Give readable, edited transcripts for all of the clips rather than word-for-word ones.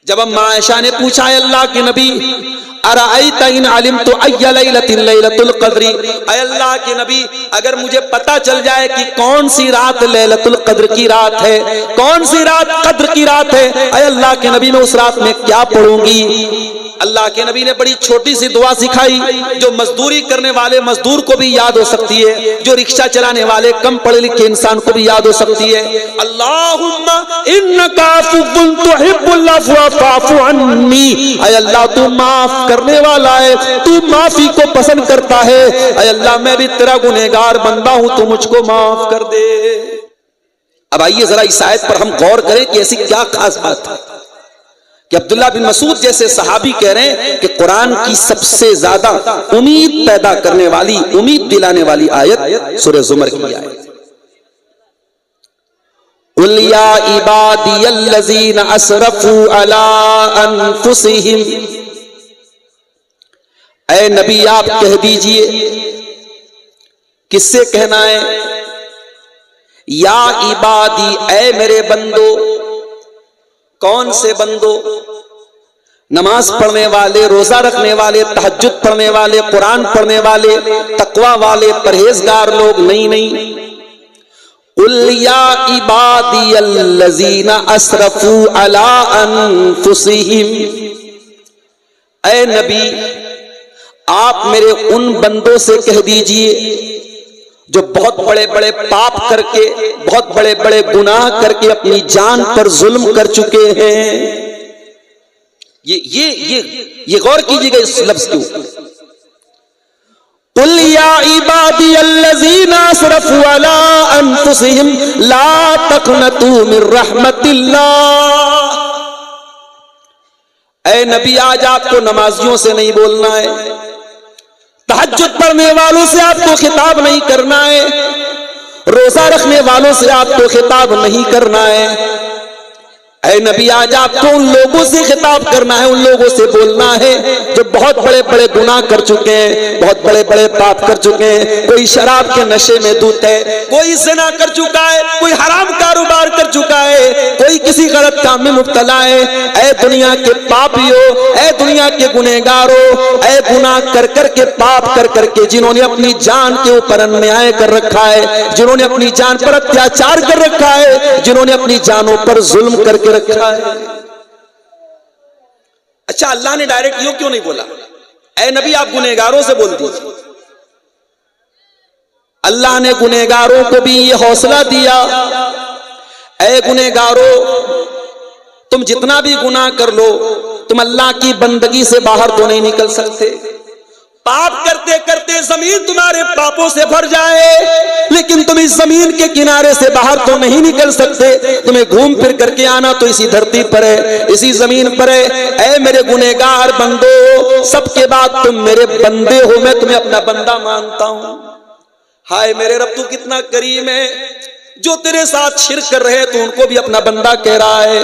जब अम्मा आयशा ने पूछा अल्लाह के नबी अराअयता इन अलिमतु अय्या लैलतिन लैलतुल क़द्री, अल्लाह के नबी अगर मुझे पता चल जाए कि कौन सी रात लैलतुल क़द्र की रात है, कौन सी रात क़द्र की रात है, अल्लाह के नबी मैं उस रात में क्या पढ़ूंगी। अल्लाह के नबी ने बड़ी छोटी सी दुआ सिखाई जो मजदूरी करने वाले मजदूर को भी याद हो सकती है, जो रिक्शा चलाने वाले कम पढ़े लिखे इंसान को भी याद हो सकती है। अल्लाहुम्मा इन्नका अफ़्वुन तुहिब्बुल अफ़्व फ़अफ़ु अन्नी, ऐ अल्लाह तू माफ करने वाला है, तू माफी को पसंद करता है, ऐ अल्लाह मैं भी तेरा गुनहगार बंदा हूं, तू मुझको माफ कर दे। अब आइए जरा इस आयत पर हम गौर करें कि ऐसी क्या खास बात है कि अब्दुल्ला बिन मसूद जैसे सहाबी कह रहे हैं कि कुरान की सबसे ज्यादा उम्मीद पैदा करने वाली, उम्मीद दिलाने वाली आयत सूरह ज़ुमर की आयत। कुल या इबादियल्लज़ीना असरफू अला अनफुसिहिम, ऐ नबी आप कह दीजिए, किससे कहना है, या इबादी ऐ मेरे बंदो, कौन से बंदो, नमाज पढ़ने वाले, रोजा रखने वाले, तहज्जुद पढ़ने वाले, कुरान पढ़ने वाले, तकवा वाले, परहेजगार लोग, नहीं। कुल या इबादियल्लज़ीना असरफू अला अनफुसिहिम, ऐ नबी आप मेरे उन बंदों से कह दीजिए जो बहुत बड़े बड़े पाप करके, बहुत बड़े बड़े गुनाह करके अपनी जान पर जुल्म कर चुके हैं। ये गौर कीजिएगा इस लफ्ज के ऊपर। कुल या इबादियल्लज़ीना असरफू अला अनफुसिहिम ला तक़नतू मिन रहमतिल्लाह, ऐ नबी आज आपको नमाजियों से नहीं बोलना है, तहज्जुद पढ़ने वालों से आपको खिताब नहीं करना है, रोजा रखने वालों से आपको खिताब नहीं करना है। ऐ नबी आज आपको उन लोगों से खिताब करना है, उन लोगों से बोलना है जो बहुत बड़े बड़े गुनाह कर चुके हैं, बहुत बड़े बड़े पाप कर चुके हैं। कोई शराब के नशे में धुत है, कोई ज़िना कर चुका है, कोई हराम कारोबार कर चुका है, कोई किसी गलत काम में मुब्तला है। ऐ दुनिया के पापियों, ऐ दुनिया के गुनहगारों, ऐ गुनाह कर कर के, पाप कर कर के जिन्होंने अपनी जान के ऊपर अन्याय कर रखा है, जिन्होंने अपनी जान पर अत्याचार कर रखा है, जिन्होंने अपनी जानों पर जुल्म करके रखा है। अच्छा, अल्लाह ने डायरेक्ट यूं क्यों नहीं बोला, ऐ नबी आप गुनहगारों से बोल दीजिए। अल्लाह ने गुनहगारों को भी ये हौसला दिया, ऐ गुनहगारों तुम जितना भी गुनाह कर लो, तुम अल्लाह की बंदगी से बाहर तो नहीं निकल सकते। पाप करते करते जमीन तुम्हारे पापों से भर जाए, लेकिन तुम इस जमीन के किनारे से बाहर तो नहीं निकल सकते। तुम्हें घूम फिर करके आना तो इसी धरती पर है, इसी जमीन पर है। ऐ मेरे गुनहगार बंदो, सबके बाद तुम मेरे बंदे हो, मैं तुम्हें अपना बंदा मानता हूं। हाय मेरे रब तू कितना करीम है, जो तेरे साथ शिर्क कर रहे तो उनको भी अपना बंदा कह रहा है,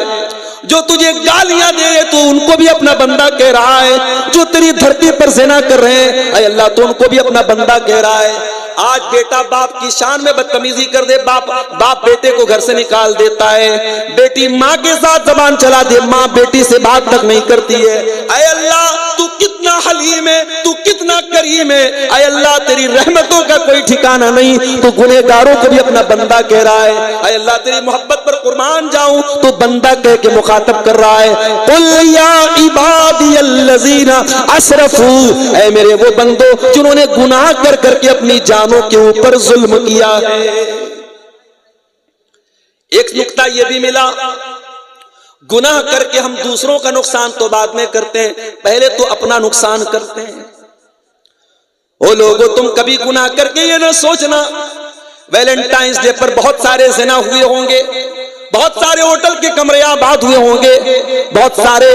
जो तुझे गालियां दे रहे तो उनको भी अपना बंदा कह रहा है, जो तेरी धरती पर ज़िना कर रहे हैं ऐ अल्लाह तो उनको भी अपना बंदा कह रहा है। आज बेटा बाप की शान में बदतमीजी कर दे, बाप बेटे को घर से निकाल देता है, बेटी माँ के साथ जबान चला दे, माँ बेटी से बात तक नहीं करती है। ऐ अल्लाह तू कितना हलीम है, तू कितना करीम है। ऐ अल्लाह तेरी रहमतों का कोई ठिकाना नहीं, तू गुनहगारों को भी अपना बंदा कह रहा है। ऐ अल्लाह तेरी मोहब्बत पर कुर्बान जाऊं, तू बंदा कह के मुखातब कर रहा है। कुल या इबादियल्लज़ीना असरफू, ऐ मेरे वो बंदो जिन्होंने गुनाह कर करके अपनी जानों के ऊपर जुल्म किया है। एक नुक्ता यह भी मिला, गुनाह करके हम दूसरों का नुकसान तो बाद में करते हैं, पहले तो अपना नुकसान करते हैं। ओ लोगों तुम कभी गुनाह करके ये ना सोचना वैलेंटाइंस डे पर बहुत सारे ज़िना हुए होंगे, बहुत सारे होटल के कमरे आबाद हुए होंगे, बहुत सारे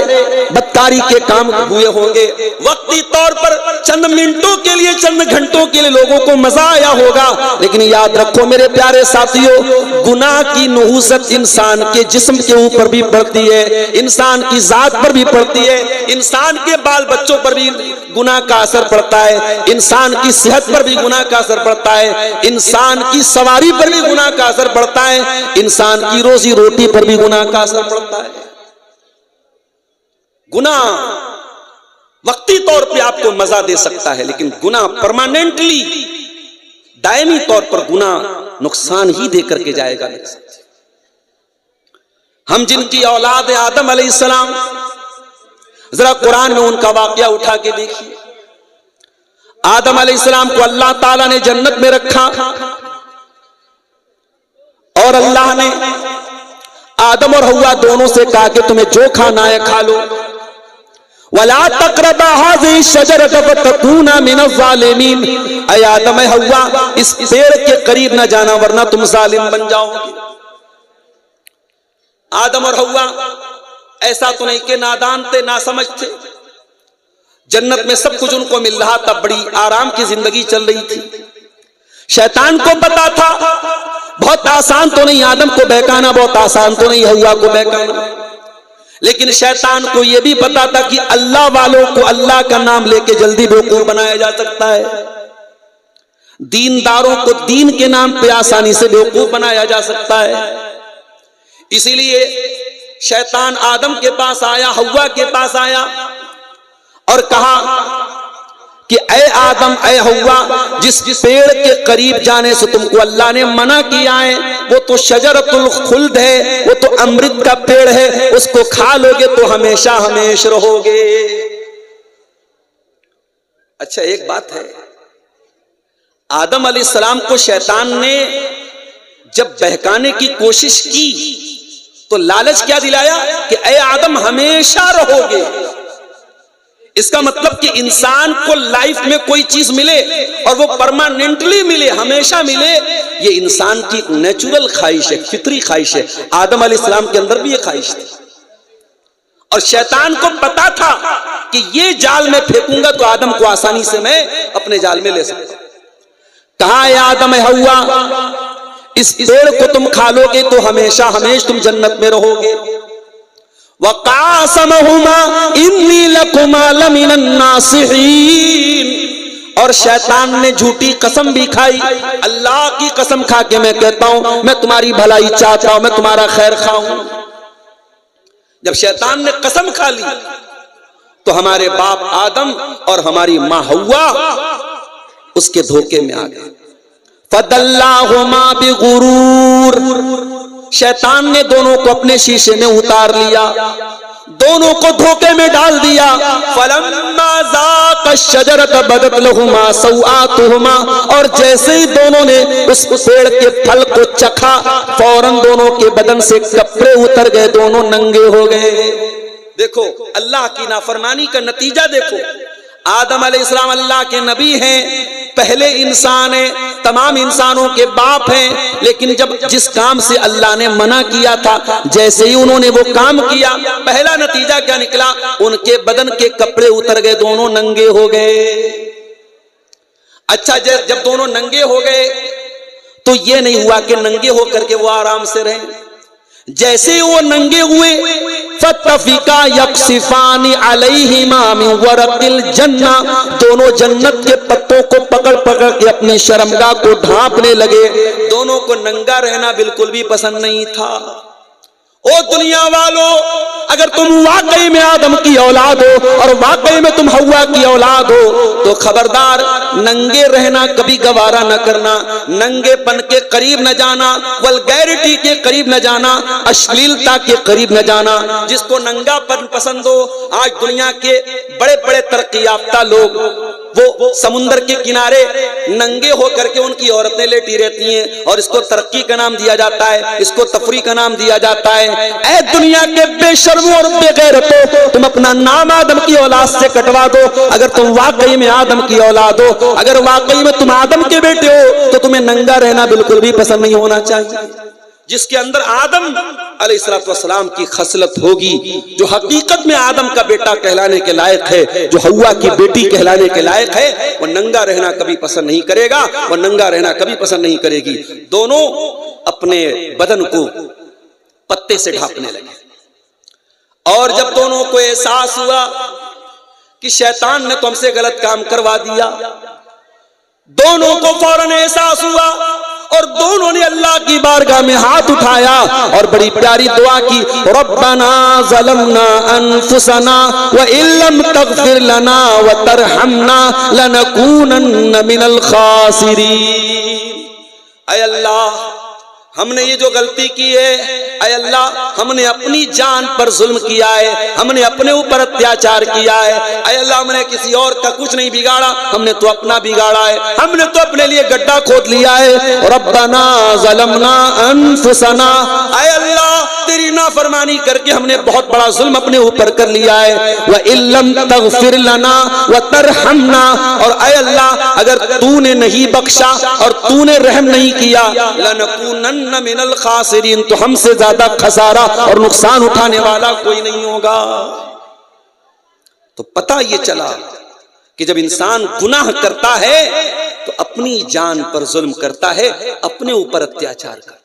बदकारी के काम हुए होंगे। वक्ती तौर पर चंद मिनटों के लिए, चंद घंटों के लिए लोगों को मजा आया होगा, लेकिन याद रखो मेरे प्यारे साथियों, गुनाह की नहूसत इंसान के जिस्म के ऊपर भी पड़ती है, इंसान की जात पर भी पड़ती है, इंसान के बाल बच्चों पर भी गुनाह का असर पड़ता है, इंसान की सेहत पर भी गुनाह का असर पड़ता है, इंसान की सवारी पर भी गुनाह का असर पड़ता है, इंसान की रोजी रोटी पर भी गुनाह का असर पड़ता है। गुनाह वक्ती तौर पे आपको मजा दे सकता है, लेकिन गुनाह परमानेंटली दायमी तौर पर गुनाह नुकसान ही दे करके जाएगा। हम जिनकी औलाद आदम अलैहिस्सलाम, जरा कुरान में उनका वाकया उठा के देखिए। आदम अलैहिस्सलाम को अल्लाह ताला ने जन्नत में रखा और अल्लाह ने आदम और हव्वा दोनों से कहा कि तुम्हें जो खाना है खा लो, वला तक़रबा हाज़िही शजरत फतकूना मिनज़ ज़ालिमीन। ऐ आदम हव्वा, इस पेड़ के करीब ना जाना वरना तुम जालिम बन जाओगे। आदम और हव्वा ऐसा तो नहीं कि नादान थे, ना समझ थे। जन्नत में सब कुछ उनको मिल रहा था, बड़ी आराम की जिंदगी चल रही थी। शैतान को पता था बहुत आसान तो नहीं आदम को बहकाना, बहुत आसान तो नहीं हव्वा को बहकाना, लेकिन शैतान को यह भी पता था कि अल्लाह वालों को अल्लाह का नाम लेके जल्दी बेवकूफ बनाया जा सकता है, दीनदारों को दीन के नाम पे आसानी से बेवकूफ बनाया जा सकता है। इसीलिए शैतान आदम के पास आया, हव्वा के पास आया और कहा कि ऐ आदम ऐ हव्वा, जिस पेड़ के करीब जाने से तुमको अल्लाह ने मना किया है वो तो शजरतुल खुल्द है, वो तो अमृत का पेड़ है, उसको खा लोगे तो हमेशा हमेशा रहोगे। अच्छा एक बात है, आदम अलैहिस्सलाम को शैतान ने जब बहकाने की कोशिश की तो लालच क्या दिलाया कि ऐ आदम हमेशा रहोगे। इसका मतलब कि इंसान को लाइफ में कोई चीज मिले और वो परमानेंटली मिले, हमेशा मिले, ये इंसान की नेचुरल ख्वाहिश है, फितरी ख्वाहिश है। आदम अलैहिस्सलाम के अंदर भी ये ख्वाहिश थी और शैतान को पता था कि ये जाल में फेंकूंगा तो आदम को आसानी से मैं अपने जाल में ले सकता। कहा है आदम हव्वा, इस पेड़ को तुम खा लोगे तो हमेशा हमेशा तुम जन्नत में रहोगे। वक़ासमहुमा इन्नी लकुमा लमिनन नासिहीन, और शैतान ने झूठी कसम भी खाई, अल्लाह की कसम खा के मैं कहता हूं मैं तुम्हारी भलाई चाहता हूं, मैं तुम्हारा खैर खाऊं। जब शैतान ने कसम खा ली तो हमारे बाप आदम और हमारी मां हव्वा उसके धोखे में आ गए। फदल्लाहुमा बिगुरूर, शैतान ने दोनों को अपने शीशे में उतार लिया, दोनों को धोखे में डाल दिया। फलम्मा ज़ाक़ा शजरत बदत लहुमा सौआतुहुमा, और जैसे ही दोनों ने उस पेड़ के फल को चखा फौरन दोनों के बदन से कपड़े उतर गए, दोनों नंगे हो गए। देखो अल्लाह की नाफरमानी का नतीजा देखो। आदम अलैहिस्सलाम अल्लाह के नबी हैं, पहले इंसान है, तमाम इंसानों के बाप हैं, लेकिन जब जिस काम से अल्लाह ने मना किया था जैसे ही उन्होंने वो काम किया, पहला नतीजा क्या निकला, उनके बदन के कपड़े उतर गए, दोनों नंगे हो गए। अच्छा जब दोनों नंगे हो गए तो ये नहीं हुआ कि नंगे होकर के वो आराम से रहे, जैसे ही वो नंगे हुए फतफिका यक्सिफानी अलैहिमा मिन वरक़िल जन्ना, दोनों जन्नत के पत्तों को पकड़ पकड़ के अपनी शर्मगाह को ढांपने लगे। दोनों को नंगा रहना बिल्कुल भी पसंद नहीं था। ओ दुनिया वालों, अगर तुम वाकई में आदम की औलाद हो और वाकई में तुम हव्वा की औलाद हो तो खबरदार नंगे रहना कभी गवारा न करना, नंगेपन के करीब न जाना, वल्गैरिटी के करीब न जाना, अश्लीलता के करीब न जाना। जिसको नंगापन पसंद हो, आज दुनिया के बड़े बड़े तरक्की याफ्ता लोग वो समुंदर के किनारे नंगे होकर के उनकी औरतें लेटी रहती हैं और इसको तरक्की का नाम दिया जाता है, इसको तफरी का नाम दिया जाता है। ऐ दुनिया के बेशर्मों और बेगैरतों, तुम अपना नाम आदम की औलाद से कटवा दो। अगर तुम वाकई में आदम की औलाद हो, अगर वाकई में तुम आदम के बेटे हो तो तुम्हें नंगा रहना बिल्कुल भी पसंद नहीं होना चाहिए। जिसके अंदर आदम अलैहिस्सलाम की खसलत होगी, जो हकीकत में आदम का बेटा कहलाने के लायक है, जो हव्वा की बेटी कहलाने के लायक है, वो नंगा रहना कभी पसंद नहीं करेगा, वो नंगा रहना कभी पसंद नहीं करेगी। दोनों अपने बदन को पत्ते से ढांपने लगे और जब दोनों को एहसास हुआ कि शैतान ने तो हमसे गलत काम करवा दिया, दोनों को फौरन एहसास हुआ और दोनों ने अल्लाह की बारगाह में हाथ उठाया और बड़ी प्यारी दुआ की, रब्बना ज़लमना अनफुसना व इल्लम तग़फिर लना व तरहमना लनकूनन्न मिनल खासिरीन। ऐ अल्लाह, हमने ये जो गलती की है, ऐ अल्लाह हमने अपनी जान पर जुल्म किया है, हमने अपने ऊपर अत्याचार किया है। ऐ अल्लाह हमने किसी और का कुछ नहीं बिगाड़ा, हमने तो अपना बिगाड़ा है, हमने तो अपने लिए गड्ढा खोद लिया है। रब्बना ज़लमना अनफुसना, ऐ अल्लाह तेरी नाफरमानी करके हमने बहुत बड़ा जुल्म अपने ऊपर कर लिया है। व इल्लम तग़फिर लना व तरहमना, और ऐ अल्लाह अगर तूने नहीं बख्शा और तूने रहम नहीं किया, लनकूनन्न मिनल खासिरीन, तो हमसे ज्यादा खसारा और नुकसान उठाने वाला कोई नहीं होगा। तो पता ये चला कि जब इंसान गुनाह करता है तो अपनी जान पर जुल्म करता है, अपने ऊपर अत्याचार करता है।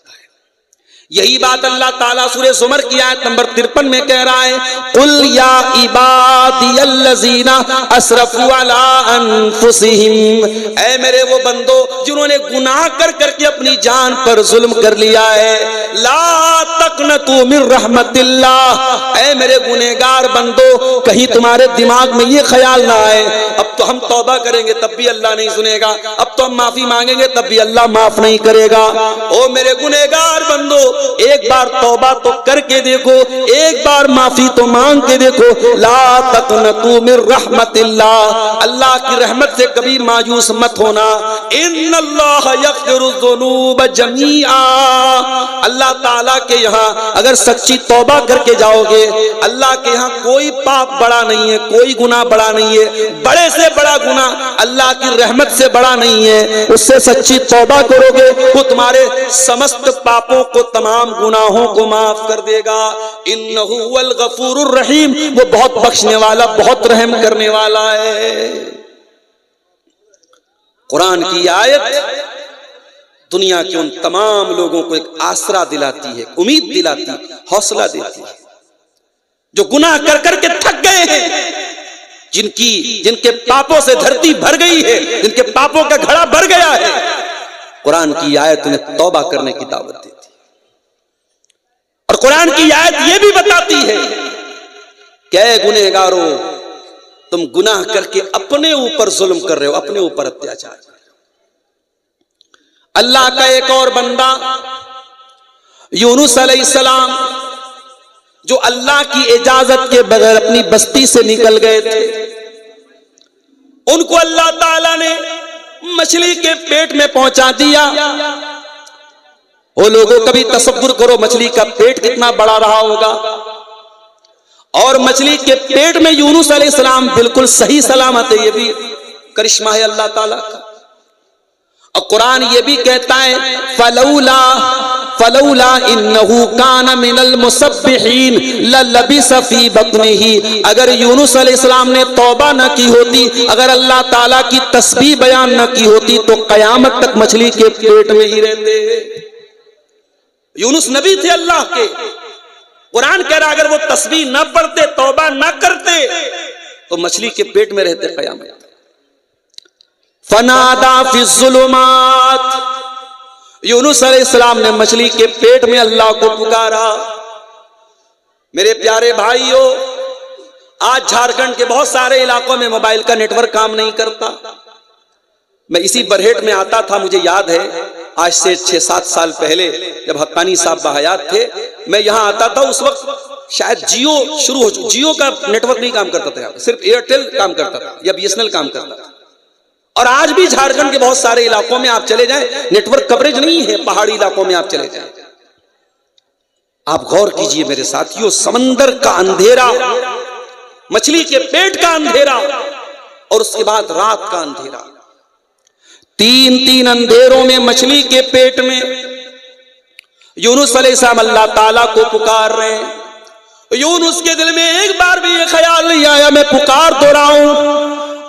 यही बात अल्लाह ताला सूरह ज़ुमर की आयत नंबर 53 में कह रहा है, कुल या इबादियल्लज़ीना अस्रफू अला अनफुसिहिम, ऐ मेरे वो बंदो जिन्होंने गुनाह कर करके अपनी जान पर जुल्म कर लिया है, ला तक़नतू मिन रहमतिल्लाह, ऐ मेरे गुनहगार बंदो कहीं तुम्हारे दिमाग में ये ख्याल ना आए अब तो हम तौबा करेंगे तब भी अल्लाह नहीं सुनेगा, अब तो हम माफी मांगेंगे तब भी अल्लाह माफ नहीं करेगा। ओ मेरे गुनहगार बंदो, एक बार तौबा तो करके देखो, एक बार माफी तो मांग के देखो। ला तक़नतू मिन रहमतिल्लाह, अल्लाह की रहमत से कभी मायूस मत होना। इन्नल्लाह यग़फ़िरुज़्ज़ुनूब जमीआ, अल्लाह ताला के यहाँ अगर सच्ची तौबा करके जाओगे, अल्लाह के यहाँ कोई पाप बड़ा नहीं है, कोई गुनाह बड़ा नहीं है, बड़े से बड़ा गुनाह अल्लाह की रहमत से बड़ा नहीं है। उससे सच्ची तौबा करोगे वो तुम्हारे समस्त पापों को, तमाम गुनाहों को माफ कर देगा। इन्नहु वल गफूरुर रहीम, वो बहुत बख्शने वाला, बहुत रहम करने वाला है। कुरान की आयत दुनिया के उन तमाम लोगों को एक आसरा दिलाती है, उम्मीद दिलाती है, हौसला देती है जो गुनाह कर करके थक गए हैं, जिनके पापों से धरती भर गई है, जिनके पापों का घड़ा भर गया है। कुरान की आयत उन्हें तौबा करने की दावत देती है। और कुरान की आयत यह भी बताती है कि ऐ गुनहगारों, तुम गुनाह करके अपने ऊपर जुल्म कर रहे हो, अपने ऊपर अत्याचार कर रहे हो। अल्लाह का एक और बंदा यूनुस अलैहिस्सलाम, जो अल्लाह की इजाजत के बगैर अपनी बस्ती से निकल गए थे, उनको अल्लाह ताला ने मछली के पेट में पहुंचा दिया। वो लोगों कभी तसव्वुर करो मछली का पेट कितना बड़ा रहा होगा, और मछली के पेट में यूनुस अलैहिस्सलाम बिल्कुल सही सलामत है। ये भी करिश्मा है अल्लाह ताला का। और कुरान ये भी कहता है, फलौला इन्नहु कान मिनल मुसब्बिहीन ललबिस फी बत्निही, अगर यूनुस अलैहिस्सलाम ने तौबा न की होती, अगर अल्लाह ताला की तस्बीह बयान न की होती, तो कयामत तक मछली के पेट में ही रहते। यूनुस नबी थे अल्लाह के। कुरान कह रहा अगर वो तस्बीह न पढ़ते, तौबा न करते, तो मछली के पेट में रहते कयामत। फनादा फिज़्ज़ुलुमात, यूनुस अलैहिस्सलाम ने मछली के पेट में अल्लाह को पुकारा। मेरे प्यारे भाइयों, आज झारखंड के बहुत सारे इलाकों में मोबाइल का नेटवर्क काम नहीं करता। मैं इसी बरहेट में आता था, मुझे याद है आज से 6-7 साल पहले जब हक्कानी साहब बहयात थे, मैं यहां आता था। उस वक्त शायद जियो शुरू हो चुका, जियो का नेटवर्क नहीं काम करता था, सिर्फ एयरटेल काम करता था या बीएसएनएल काम करता था। और आज भी झारखंड के बहुत सारे इलाकों में आप चले जाएं, नेटवर्क कवरेज नहीं है। पहाड़ी इलाकों में आप चले जाएं, आप गौर कीजिए मेरे साथियों, समंदर का अंधेरा, मछली के पेट का अंधेरा, और उसके बाद रात का अंधेरा, 3-3 अंधेरों में मछली के पेट में यूनुस अलैहिस्सलाम अल्लाह ताला को पुकार रहे हैं। यूनुस के दिल में एक बार भी ये ख्याल नहीं आया मैं पुकार तो रहा हूं,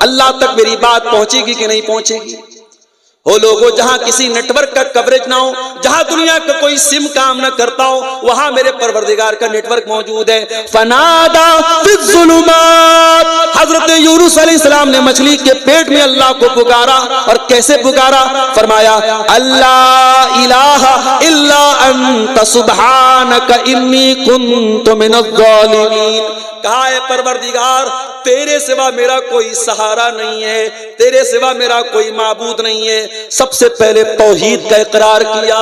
अल्लाह तक मेरी बात पहुंचेगी कि नहीं पहुंचेगी। हो लोगों, जहां किसी नेटवर्क का कवरेज ना हो, जहां दुनिया का कोई सिम काम ना करता हो, वहां मेरे परवरदिगार का नेटवर्क मौजूद है। फनादा फिज़्ज़ुलुमात हजरत यूनुस अलैहिस्सलाम ने मछली के पेट में अल्लाह को पुकारा, और कैसे पुकारा? फरमाया अल्लाह इलाहा इल्ला अंत सुब्हानका इन्नी कुन्तु मिनज़ ज़ालिमीन। कहा है परवरदिगार, तेरे सिवा मेरा कोई सहारा नहीं है, तेरे सिवा मेरा कोई माबूद नहीं है। सबसे पहले तौहीद का इकरार किया।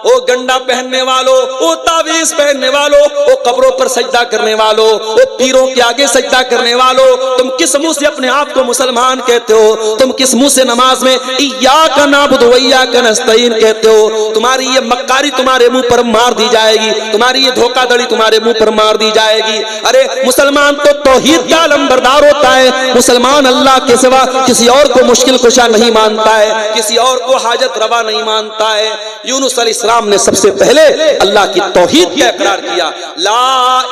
ओ गंडा पहनने वालों, ओ तावीज पहनने वालों, ओ कब्रों पर सजदा करने वालों, ओ पीरों के आगे सजदा करने वालों, तुम किस मुंह से अपने आप को मुसलमान कहते हो? तुम किस मुंह से नमाज में इय्याका नअबुदु व इय्याका नस्तईन कहते हो? तुम्हारी ये मक्कारी तुम्हारे मुंह पर मार दी जाएगी, तुम्हारी ये धोखाधड़ी तुम्हारे मुंह पर मार दी जाएगी। अरे मुसलमान तो तौहीद का अलंबरदार होता है। मुसलमान अल्लाह के सिवा किसी और को मुश्किल कुशा नहीं मानता है, किसी और को हाजत रवा नहीं मानता है। यूनुस अलैहिस्सलाम ने सबसे पहले अल्लाह की तौहीद का इकरार किया। ला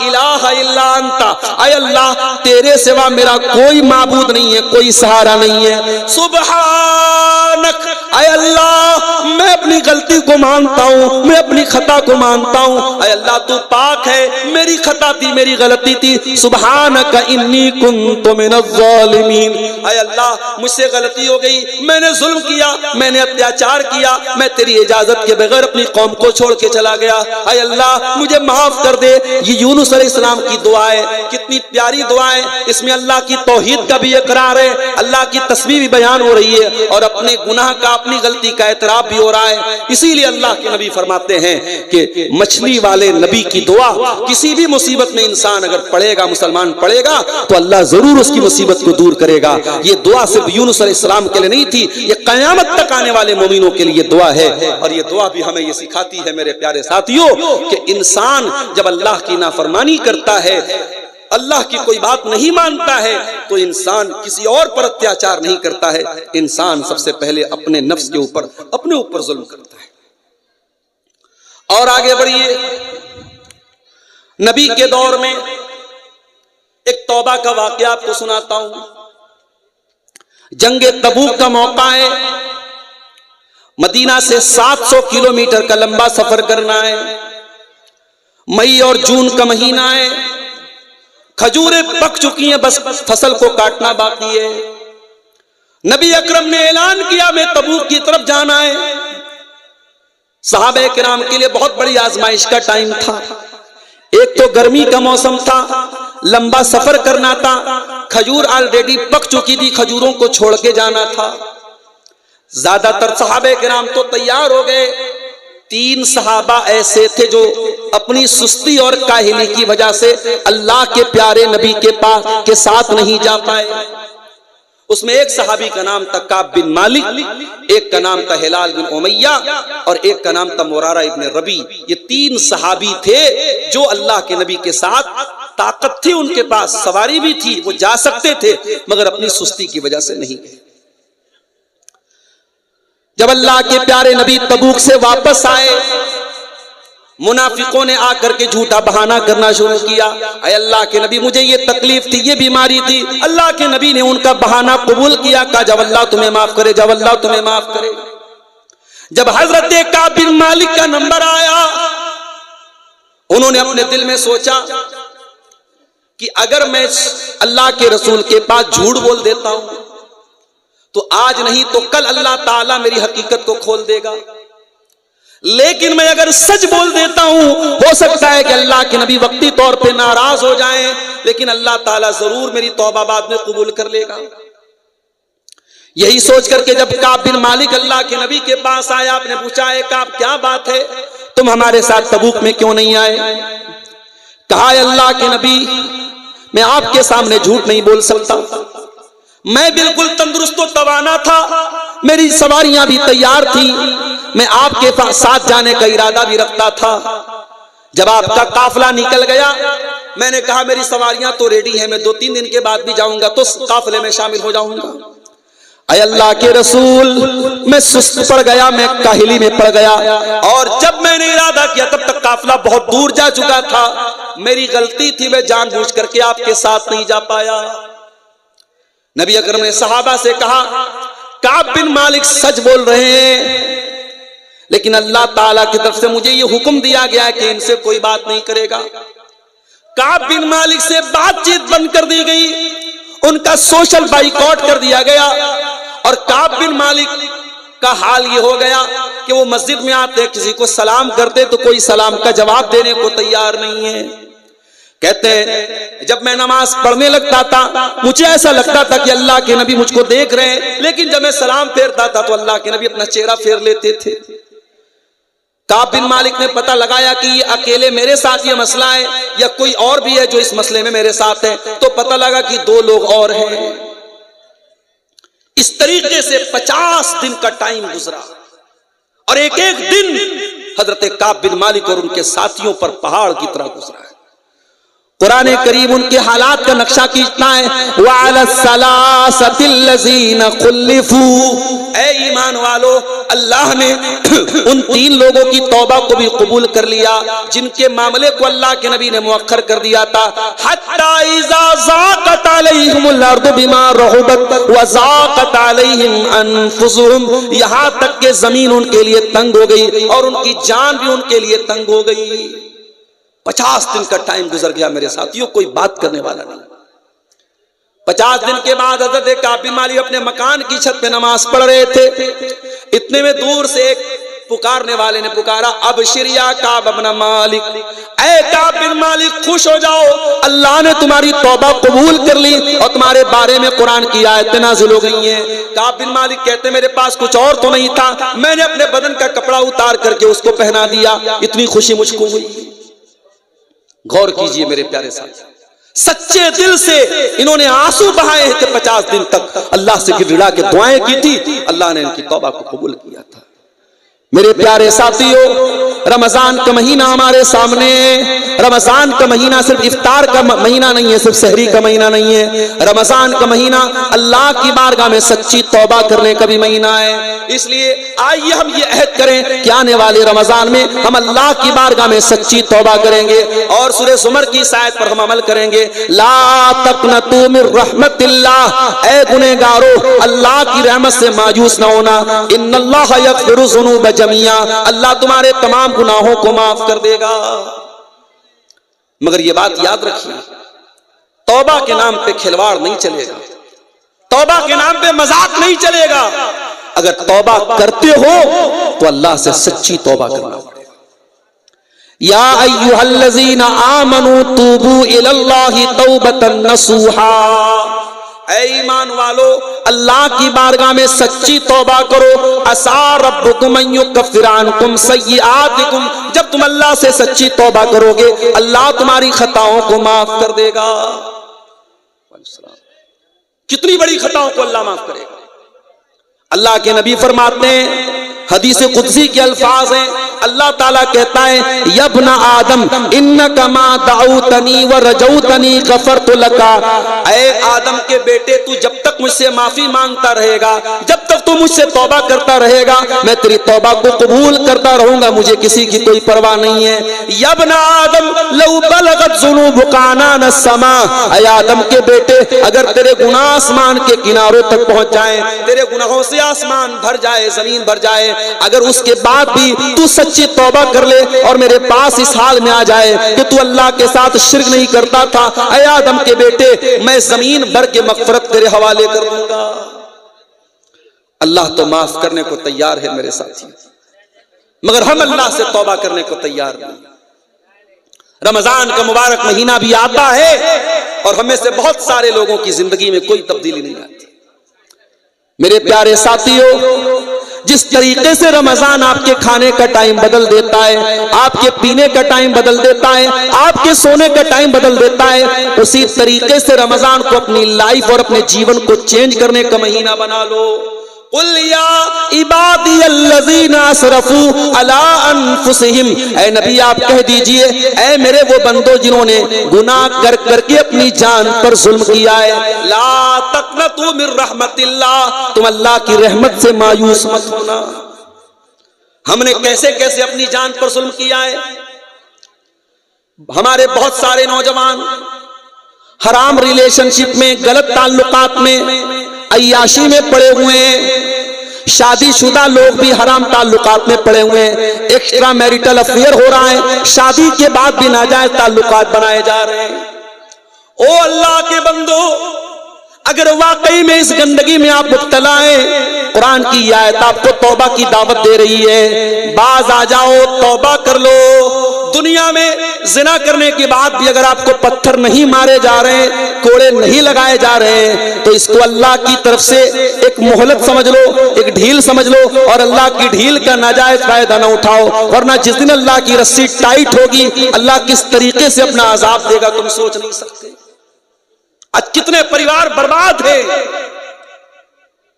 इलाहा इल्ला अंता, ऐ अल्लाह तेरे सिवा मेरा कोई माबूद नहीं है, कोई सहारा नहीं है। सुब्हानक, ऐ अल्लाह मैं अपनी गलती को मानता हूँ, मैं अपनी खता को मानता हूँ। ऐ अल्लाह तू पाक है, मेरी खता थी, मेरी गलती थी। सुब्हानक इन्नी कुन्तु मिनज़ ज़ालिमीन। ऐ अल्लाह मुझसे गलती हो गई, मैंने जुल्म किया, मैंने अत्याचार किया, मैं तेरी इजाजत के बगैर अपनी कौम को छोड़ के चला गया। ऐ अल्लाह मुझे माफ कर दे। ये यूनुस अलैहिस्सलाम की दुआ है, कितनी प्यारी दुआ है। इसमें अल्लाह की तौहीद का भी इकरार है, अल्लाह की तस्बीह भी बयान हो रही है, और अपने गुनाह का, अपनी गलती का एतराफ भी हो रहा है। इसीलिए अल्लाह के नबी फरमाते हैं कि मछली वाले नबी की दुआ, किसी भी मुसीबत में इंसान अगर पड़ेगा, मुसलमान पड़ेगा, तो अल्लाह जरूर उसकी मुसीबत को दूर करेगा। ये दुआ सिर्फ यूनुस अलैहिस्सलाम के लिए नहीं थी, ये क़यामत तक आने वाले मोमिनों के लिए दुआ है। और ये दुआ भी हमें ये सिखाती है मेरे प्यारे साथियों कि इंसान जब अल्लाह की नाफरमानी करता है, अल्लाह की कोई बात नहीं मानता है, तो इंसान किसी और पर अत्याचार नहीं करता है, इंसान सबसे पहले अपने नफ्स के ऊपर, अपने ऊपर जुल्म करता है। और आगे बढ़िए, नबी के दौर में एक तौबा का वाकया आपको सुनाता हूं। जंगे तबूक का मौका है, मदीना से 700 किलोमीटर का लंबा सफर करना है, मई और जून का महीना है, खजूरें पक चुकी हैं, बस फसल को काटना बाकी है। नबी अकरम ने ऐलान किया मैं तबूक की तरफ जाना है। सहाबे किराम के लिए बहुत बड़ी आजमाइश का टाइम था। एक तो गर्मी का मौसम था, लंबा सफर करना था, खजूर ऑलरेडी पक चुकी थी, खजूरों को छोड़ के जाना था। ज्यादातर सहाबे किराम तो तैयार हो गए। 3 सहाबा ऐसे थे जो अपनी सुस्ती और काहिली की वजह से अल्लाह के प्यारे नबी के पास के साथ नहीं जा पाए। उसमें एक सहाबी का नाम था काब बिन मालिक, एक का नाम था हिलाल बिन उमैया, और एक का नाम था मुरारा इब्न रबी। ये 3 सहाबी थे जो अल्लाह के नबी के साथ, ताकत थी उनके पास, सवारी भी थी, वो जा सकते थे, मगर अपनी सुस्ती की वजह से नहीं गए। जब अल्लाह के प्यारे नबी तबूक से वापस आए, मुनाफिकों ने आकर के झूठा बहाना करना शुरू किया। अरे अल्लाह के नबी मुझे ये तकलीफ थी, ये बीमारी थी। अल्लाह के नबी ने उनका बहाना कबूल किया, कहा जब अल्लाह तुम्हें माफ करे, जब अल्लाह तुम्हें माफ करे। जब हजरत काब बिन मालिक का नंबर आया, उन्होंने अपने दिल में सोचा कि अगर मैं अल्लाह के रसूल के पास झूठ बोल देता हूं तो आज नहीं तो कल अल्लाह ताला मेरी हकीकत को खोल देगा, लेकिन मैं अगर सच बोल देता हूं, हो सकता है कि अल्लाह के नबी वक्ती तौर पे नाराज हो जाएं, लेकिन अल्लाह ताला जरूर मेरी तौबा बाद में कबूल कर लेगा। यही सोच करके जब काब बिन मालिक अल्लाह के नबी के पास आया, आपने पूछा है काब क्या बात है, तुम हमारे साथ तबूक में क्यों नहीं आए? कहा अल्लाह के नबी मैं आपके सामने झूठ नहीं बोल सकता, मैं बिल्कुल तंदुरुस्त और तवाना था, मेरी सवारियां भी तैयार थी, मैं आपके साथ जाने का इरादा भी रखता था। जब आपका काफिला निकल गया, मैंने कहा मेरी सवारियां तो रेडी है, मैं 2-3 दिन के बाद भी जाऊंगा तो काफिले में शामिल हो जाऊंगा। अय अल्लाह के रसूल, मैं सुस्त पड़ गया, मैं काहिली में पड़ गया, और जब मैंने इरादा किया तब तक काफिला बहुत दूर जा चुका था। मेरी गलती थी, मैं जानबूझ करके आपके साथ नहीं जा पाया। नबी अकरम ने सहाबा से कहा काब बिन मालिक सच बोल रहे हैं, लेकिन अल्लाह ताला की तरफ से मुझे ये हुक्म दिया गया है कि इनसे कोई बात नहीं करेगा। काब बिन मालिक से बातचीत बंद कर दी गई, उनका सोशल बाइकआउट कर दिया गया। और काब बिन मालिक का हाल ये हो गया कि वो मस्जिद में आते, किसी को सलाम करते तो कोई सलाम का जवाब देने को तैयार नहीं है। कहते हैं जब मैं नमाज पढ़ने लगता था मुझे ऐसा लगता था कि अल्लाह के नबी मुझको देख रहे हैं, लेकिन जब मैं सलाम फेरता था तो अल्लाह के नबी अपना चेहरा फेर लेते थे। काब बिन मालिक ने पता लगाया कि ये अकेले मेरे साथ ये मसला है या कोई और भी है जो इस मसले में मेरे साथ है, तो पता लगा कि 2 लोग और हैं। इस तरीके से 50 दिन का टाइम गुजरा और एक एक दिन हजरत काब बिन मालिक और उनके साथियों पर पहाड़ की तरह गुजरा है। कुरान करीम उनके हालात का नक्शा खींचता है, ऐ ईमान वालो, अल्लाह ने उन 3 लोगों की तौबा को भी कबूल कर लिया जिनके मामले को अल्लाह के नबी ने मुअक्खर कर दिया था। हत्ता इज़ा ज़ाक़त अलैहिमुल अर्दु बिमा रहुबत व ज़ाक़त अलैहिम अनफुसुहुम, यहां तक के जमीन उनके लिए तंग हो गई और उनकी जान भी उनके लिए तंग हो गई। 50 दिन का टाइम गुजर गया मेरे साथियों, कोई बात करने वाला नहीं। 50 दिन के बाद हज़रत काब बिन मालिक अपने मकान की छत पे नमाज पढ़ रहे थे। इतने में दूर से एक पुकारने वाले ने पुकारा, अबशिर या काब इब्न मालिक, ऐ काब बिन मालिक खुश हो जाओ, अल्लाह ने तुम्हारी तौबा कबूल कर ली और तुम्हारे बारे में कुरान की आयतें नाज़िल हो गई हैं। काब बिन मालिक कहते मेरे पास कुछ और तो नहीं था, मैंने अपने बदन का कपड़ा उतार करके उसको पहना दिया, इतनी खुशी मुझको हुई। गौर कीजिए मेरे प्यारे साथी, सच्चे दिल से इन्होंने आंसू बहाए थे। 50 दिन तक अल्लाह से गिड़गिड़ा के दुआएं की थी, अल्लाह ने इनकी तौबा को कबूल किया था। मेरे प्यारे साथियों, रमजान का महीना हमारे सामने। रमजान का महीना सिर्फ इफ्तार का महीना नहीं है, सिर्फ सहरी का महीना नहीं है। रमजान का महीना अल्लाह की बारगाह में सच्ची तौबा करने का भी महीना है। इसलिए आइए हम ये अहद करें कि आने वाले रमजान में हम अल्लाह की बारगाह में सच्ची तौबा करेंगे और सूरह ज़ुमर की इस आयत पर हम अमल करेंगे। ला तक़नतू मिर रहमतिल्लाह, ऐ गुनहगारों अल्लाह की रहमत से मायूस न होना। इन्नल्लाह यग़फ़िरु ज़ुनूब जमिया, अल्लाह तुम्हारे तमाम गुनाहों को माफ कर देगा। मगर ये बात याद रखिए, तौबा के नाम पे खिलवाड़ नहीं चलेगा, तौबा के नाम पे मजाक नहीं चलेगा। अगर तौबा करते हो तो अल्लाह से सच्ची तौबा करना पड़ेगा। या अय्युहल्लज़ीना आमनू तूबू इलल्लाहि तौबतन नसूहा, ऐ ईमान वालो अल्लाह की बारगाह में सच्ची तौबा करो। असा रब्बुकुम अन युकफ्फिर अन्कुम सय्यिआतिकुम, जब तुम अल्लाह से सच्ची तौबा करोगे अल्लाह तुम्हारी खताओं को माफ कर देगा। कितनी बड़ी खताओं को अल्लाह माफ करेगा। अल्लाह के नबी फरमाते हैं, हदीस कुदसी के अल्फाज हैं, अल्लाह ताला कहता है यब्ना आदम इन्नका मा दाऊतनी व रजौतनी गफरतु लका, ऐ आदम के बेटे तू जब तक मुझसे माफी मांगता रहेगा, जब तक तू मुझसे तौबा करता रहेगा, मैं तेरी तौबा को कबूल करता रहूंगा, मुझे किसी की कोई परवाह नहीं है। यब्ना आदम लौ बलगत ज़ुनूबुका अनान अस्समा, ऐ आदम के बेटे अगर तेरे गुनाह आसमान के किनारों तक पहुंच जाए, तेरे गुनाहों से आसमान भर जाए, जमीन भर जाए, अगर उसके बाद भी तू सच्ची तौबा कर ले और मेरे पास इस हाल में आ जाए कि तू अल्लाह के साथ शिर्क नहीं करता था, ऐ आदम के बेटे मैं जमीन भर के मग़फ़िरत तेरे हवाले कर दूंगा। अल्लाह तो माफ करने को तैयार है मेरे साथी, मगर हम अल्लाह से तौबा करने को तैयार नहीं। रमजान का मुबारक महीना भी आता है और हमें से बहुत सारे लोगों की जिंदगी में कोई तब्दीली नहीं आती। मेरे प्यारे साथियों, जिस तरीके से रमजान आपके खाने का टाइम बदल देता है, आपके पीने का टाइम बदल देता है, आपके सोने का टाइम बदल देता है, उसी तरीके से रमजान को अपनी लाइफ और अपने जीवन को चेंज करने का महीना बना लो। कुल या इबादियल्लज़ीना असरफू अला अनफुसिहिम, ऐ नबी आप कह दीजिए ऐ मेरे वो बंदो जिन्होंने गुनाह कर करके अपनी जान पर जुल्म किया है, ला तक़नतू मिर रहमतिल्लाह, तुम अल्लाह की रहमत से मायूस मत होना। हमने कैसे कैसे अपनी जान पर जुल्म किया है। हमारे बहुत सारे नौजवान हराम रिलेशनशिप में, गलत ताल्लुकात में, अय्याशी में पड़े हुए हैं। शादीशुदा लोग भी हराम ताल्लुकात में पड़े हुए हैं। एक्स्ट्रा मैरिटल अफेयर हो रहा है, शादी के बाद भी नाजायज ताल्लुकात बनाए जा रहे हैं। ओ अल्लाह के बंदो, अगर वाकई में इस गंदगी में आप मुब्तला हैं, कुरान की आयत आपको तौबा की दावत दे रही है, बाज आ जाओ, तौबा कर लो। दुनिया में जिना करने के बाद भी अगर आपको पत्थर नहीं मारे जा रहे, कोड़े नहीं लगाए जा रहे, तो इसको अल्लाह की तरफ से एक मोहलत समझ लो, एक ढील समझ लो, और अल्लाह की ढील का नाजायज फायदा ना उठाओ, वरना जिस दिन अल्लाह की रस्सी टाइट होगी, अल्लाह किस तरीके से अपना अजाब देगा तुम सोच नहीं सकते। आज कितने परिवार बर्बाद है,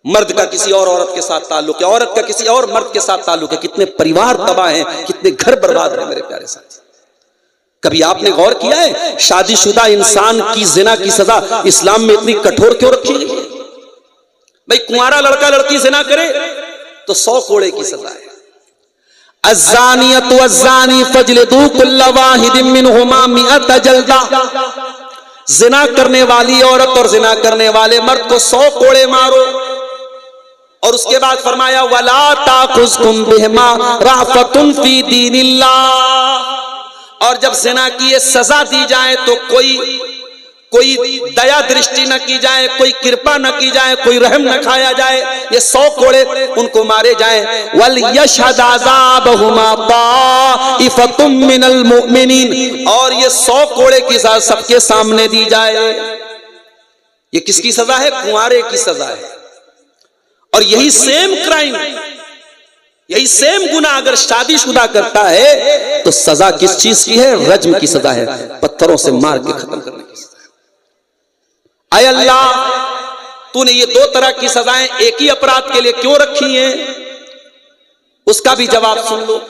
मर्द का किसी और औरत के साथ ताल्लुक है, औरत का किसी और मर्द के साथ ताल्लुक है, कितने परिवार तबाह हैं, कितने घर बर्बाद हैं मेरे प्यारे साथी। कभी आपने गौर किया है शादीशुदा इंसान की जिना की सजा इस्लाम में इतनी कठोर क्यों रखी गई है? भाई कुंवारा लड़का लड़की जिना करे तो 100 कोड़े की सजा है। अज़्ज़ानियतु वज़्ज़ानी फजलिदू कुल्ल वाहिदिन मिनहुमा मिअत जल्दा। जिना करने वाली औरत और जिना करने वाले मर्द को 100 कोड़े मारो। और उसके बाद फरमाया वला ताखुज़कुम बिहिमा राफ़तुन फी दीनिल्लाह। और जब जिना की ये सजा दी जाए तो कोई दया दृष्टि न की जाए, कोई कृपा न की जाए, कोई रहम न खाया जाए, ये 100 कोड़े उनको मारे जाए। वल यशहद अज़ाबहुमा ताइफ़तुम मिनल मुमिनीन। और ये 100 कोड़े की सजा सबके सामने दी जाए। ये किसकी सजा है? कुंवारे की सजा है। और यही सेम क्राइम, यही सेम गुनाह अगर शादीशुदा करता है तो सजा किस चीज की है? रज्म की सजा है, पत्थरों से मार के खत्म करने की सजा है। आय अल्लाह, तूने ये 2 तरह की सजाएं एक ही अपराध के लिए क्यों रखी हैं? उसका भी जवाब सुन लो।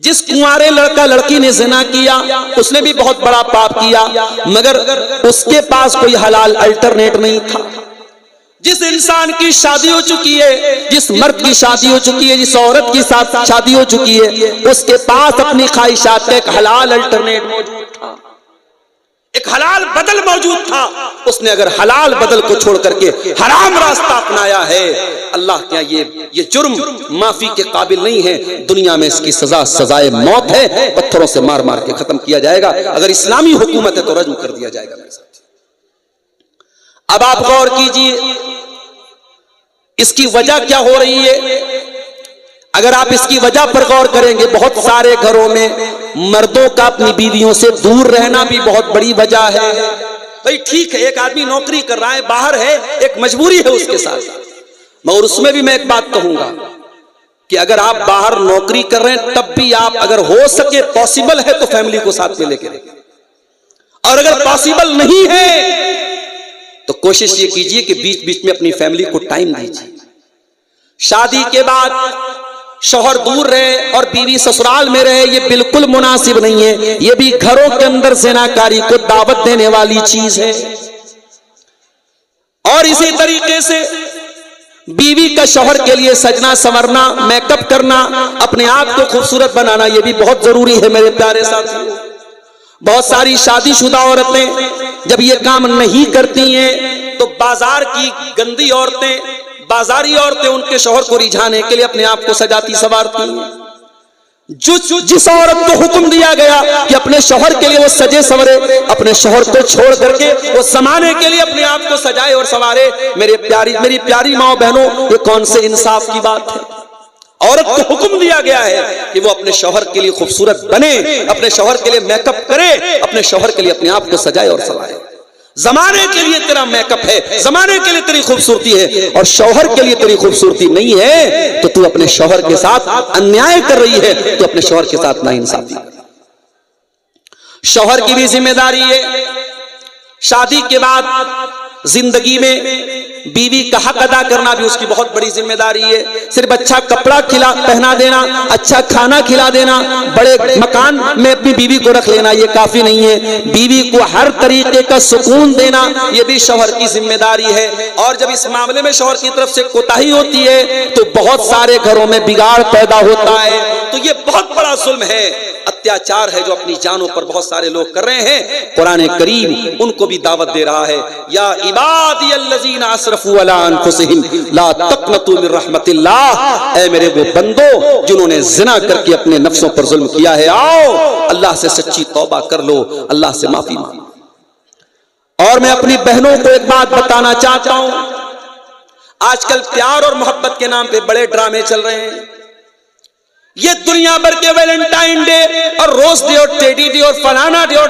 जिस कुंवारे लड़का लड़की ने जिना किया उसने भी बहुत बड़ा पाप किया, मगर उसके पास कोई हलाल अल्टरनेट नहीं था। जिस इंसान की शादी हो चुकी है, जिस मर्द की शादी हो चुकी है, जिस औरत की साथ शादी हो चुकी है, उसके पास अपनी ख्वाहिशात का एक हलाल अल्टरनेट मौजूद था, एक हलाल बदल मौजूद था। उसने अगर हलाल बदल को छोड़ करके हराम रास्ता अपनाया है, अल्लाह के यहाँ ये जुर्म माफी के काबिल नहीं है। दुनिया में इसकी सजा सजाए मौत है, पत्थरों से मार मार के खत्म किया जाएगा। अगर इस्लामी हुकूमत है तो रज्म कर दिया जाएगा मेरे साथ। अब आप गौर कीजिए इसकी वजह क्या हो रही है। अगर आप इसकी वजह पर गौर करेंगे, बहुत सारे घरों में मर्दों का अपनी बीवियों से दूर रहना भी बहुत बड़ी वजह है। भाई ठीक है, एक आदमी नौकरी कर रहा है, बाहर है, एक मजबूरी है उसके साथ, मगर उसमें भी मैं एक बात कहूंगा कि अगर आप बाहर नौकरी कर रहे हैं तब भी आप अगर हो सके पॉसिबल है तो फैमिली को साथ में लेके रहिए, और अगर पॉसिबल नहीं है तो कोशिश ये कीजिए कि बीच बीच में अपनी फैमिली को टाइम दीजिए। शादी के बाद शौहर दूर रहे और बीवी ससुराल में रहे, ये बिल्कुल मुनासिब नहीं है। ये भी घरों के अंदर ज़िनाकारी को दावत देने वाली चीज है। और इसी तरीके से बीवी का शौहर के लिए सजना संवरना, मेकअप करना, अपने आप को खूबसूरत बनाना, यह भी बहुत जरूरी है मेरे प्यारे साथियों। बहुत सारी शादीशुदा औरतें जब ये काम नहीं करती हैं तो बाजार की गंदी औरतें, बाजारी औरतें उनके शौहर को रिझाने के लिए अपने आप को सजाती संवारती हैं। जिस औरत को हुक्म दिया गया कि अपने शौहर के लिए वो सजे संवरे, अपने शौहर को छोड़ करके वो समाने के लिए अपने आप को सजाए और संवारे, मेरी प्यारी माओ बहनों, ये कौन से इंसाफ की बात है। औरत को हुक्म दिया गया है कि वो अपने शौहर के लिए खूबसूरत बने, अपने शौहर के लिए मेकअप करे, अपने शौहर के लिए अपने आप को सजाए और संवारे। जमाने के लिए तेरा मेकअप है, जमाने के लिए तेरी खूबसूरती है, और शौहर के लिए तेरी खूबसूरती नहीं है तो तू अपने शौहर के साथ अन्याय कर रही है, तू अपने शौहर के साथ नाइंसाफी कर रही है। शौहर की भी जिम्मेदारी है शादी के बाद जिंदगी में बीवी का हक अदा करना भी उसकी बहुत बड़ी जिम्मेदारी है। सिर्फ अच्छा कपड़ा पहना देना, अच्छा खाना खिला देना, बड़े मकान में अपनी बीवी को रख लेना ये काफी नहीं है। बीवी को हर तरीके का सुकून देना ये भी शौहर की जिम्मेदारी है। और जब इस मामले में शौहर की तरफ से कोताही होती है तो बहुत सारे घरों में बिगाड़ पैदा होता है। तो ये बहुत बड़ा जुल्म है, अत्याचार है जो अपनी जानों पर बहुत सारे लोग कर रहे हैं। कुरान करीम उनको भी दावत दे रहा है, या इबादी अल्लज़ीना असरफू अला अनफुसिहिम ला तक़नतू मिन रहमतिल्लाह, ऐ मेरे वो बंदो जिन्होंने जिना करके अपने नफ्सों पर जुल्म किया है, आओ अल्लाह से सच्ची तौबा कर लो, अल्लाह से माफी मांगो। और और मैं अपनी बहनों को एक बात बताना चाहता हूं, आजकल प्यार और मोहब्बत के नाम पे बड़े ड्रामे चल रहे हैं। ये दुनिया भर के वैलेंटाइन डे और रोज डे और टेडी डे और फलाना डे और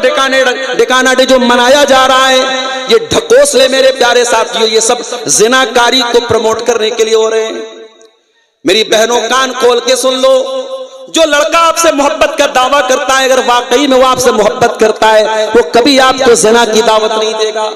ढिकाना डे जो मनाया जा रहा है, ये ढकोसले मेरे प्यारे साथियों, ये सब जिनाकारी को प्रमोट करने के लिए हो रहे हैं। मेरी बहनों कान खोल के सुन लो, जो लड़का आपसे मोहब्बत का दावा करता है, अगर वाकई में वो आपसे मोहब्बत करता है, वो कभी आपको जिना की दावत नहीं देगा।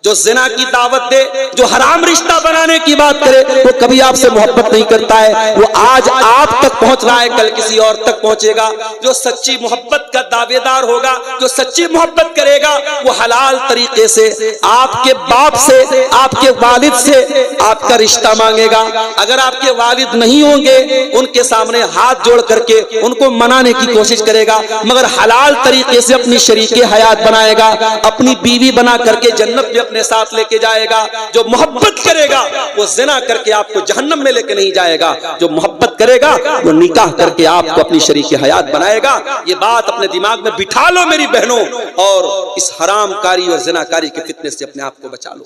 जो जिना की दावत दे, जो हराम रिश्ता बनाने की बात करे, वो कभी आपसे मोहब्बत नहीं करता है। वो आज आप तक पहुंच रहा है, कल किसी और तक पहुंचेगा। जो सच्ची मोहब्बत का दावेदार होगा, जो सच्ची मोहब्बत करेगा, वो हलाल तरीके से आपके बाप से, आपके वालिद से आपका रिश्ता मांगेगा। अगर आपके वालिद नहीं होंगे, उनके सामने हाथ जोड़ करके उनको मनाने की कोशिश करेगा, मगर हलाल तरीके से अपनी शरीके हयात बनाएगा, अपनी बीवी बना करके जन्नत में अपने साथ लेके जाएगा। जो मोहब्बत करेगा वो जिना करके आपको जहन्नम में लेके नहीं जाएगा। जो मोहब्बत करेगा वो निकाह करके आपको अपनी शरीके हयात बनाएगा। ये बात अपने दिमाग में बिठा लो मेरी बहनों, और इस हरामकारी और जिनाकारी के फितने से अपने आप को बचा लो।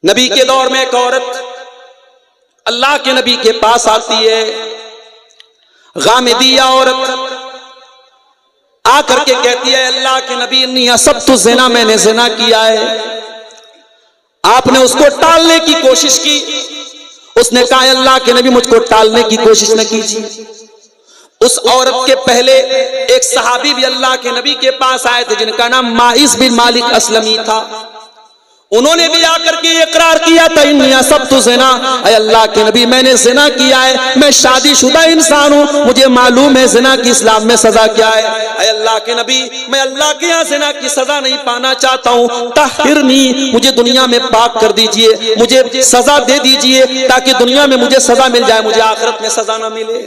नबी के दौर में एक औरत अल्लाह के नबी के पास आती है, गामिदिया औरत आकर के कहती है, अल्लाह के नबी इन्नी असब्तु ज़िना, मैंने ज़िना किया है। आपने उसको टालने की कोशिश की, उसने कहा अल्लाह के नबी मुझको टालने की कोशिश न कीजिए। उस औरत के पहले एक सहाबी भी अल्लाह के नबी के पास आए थे, जिनका नाम माइस बिन मालिक असलमी था। उन्होंने भी आकर के इकरार किया था, इन्नी सबतु ज़िना, अल्लाह के नबी मैंने ज़िना किया है, मैं शादीशुदा इंसान हूं, मुझे मालूम है ज़िना की इस्लाम में सजा क्या है। अल्लाह के नबी मैं अल्लाह के यहाँ ज़िना की सजा नहीं पाना चाहता हूँ, तहिरनी, मुझे दुनिया में पाक कर दीजिए, मुझे सजा दे दीजिए, ताकि दुनिया में मुझे सजा मिल जाए, मुझे आखिरत में सजा ना मिले।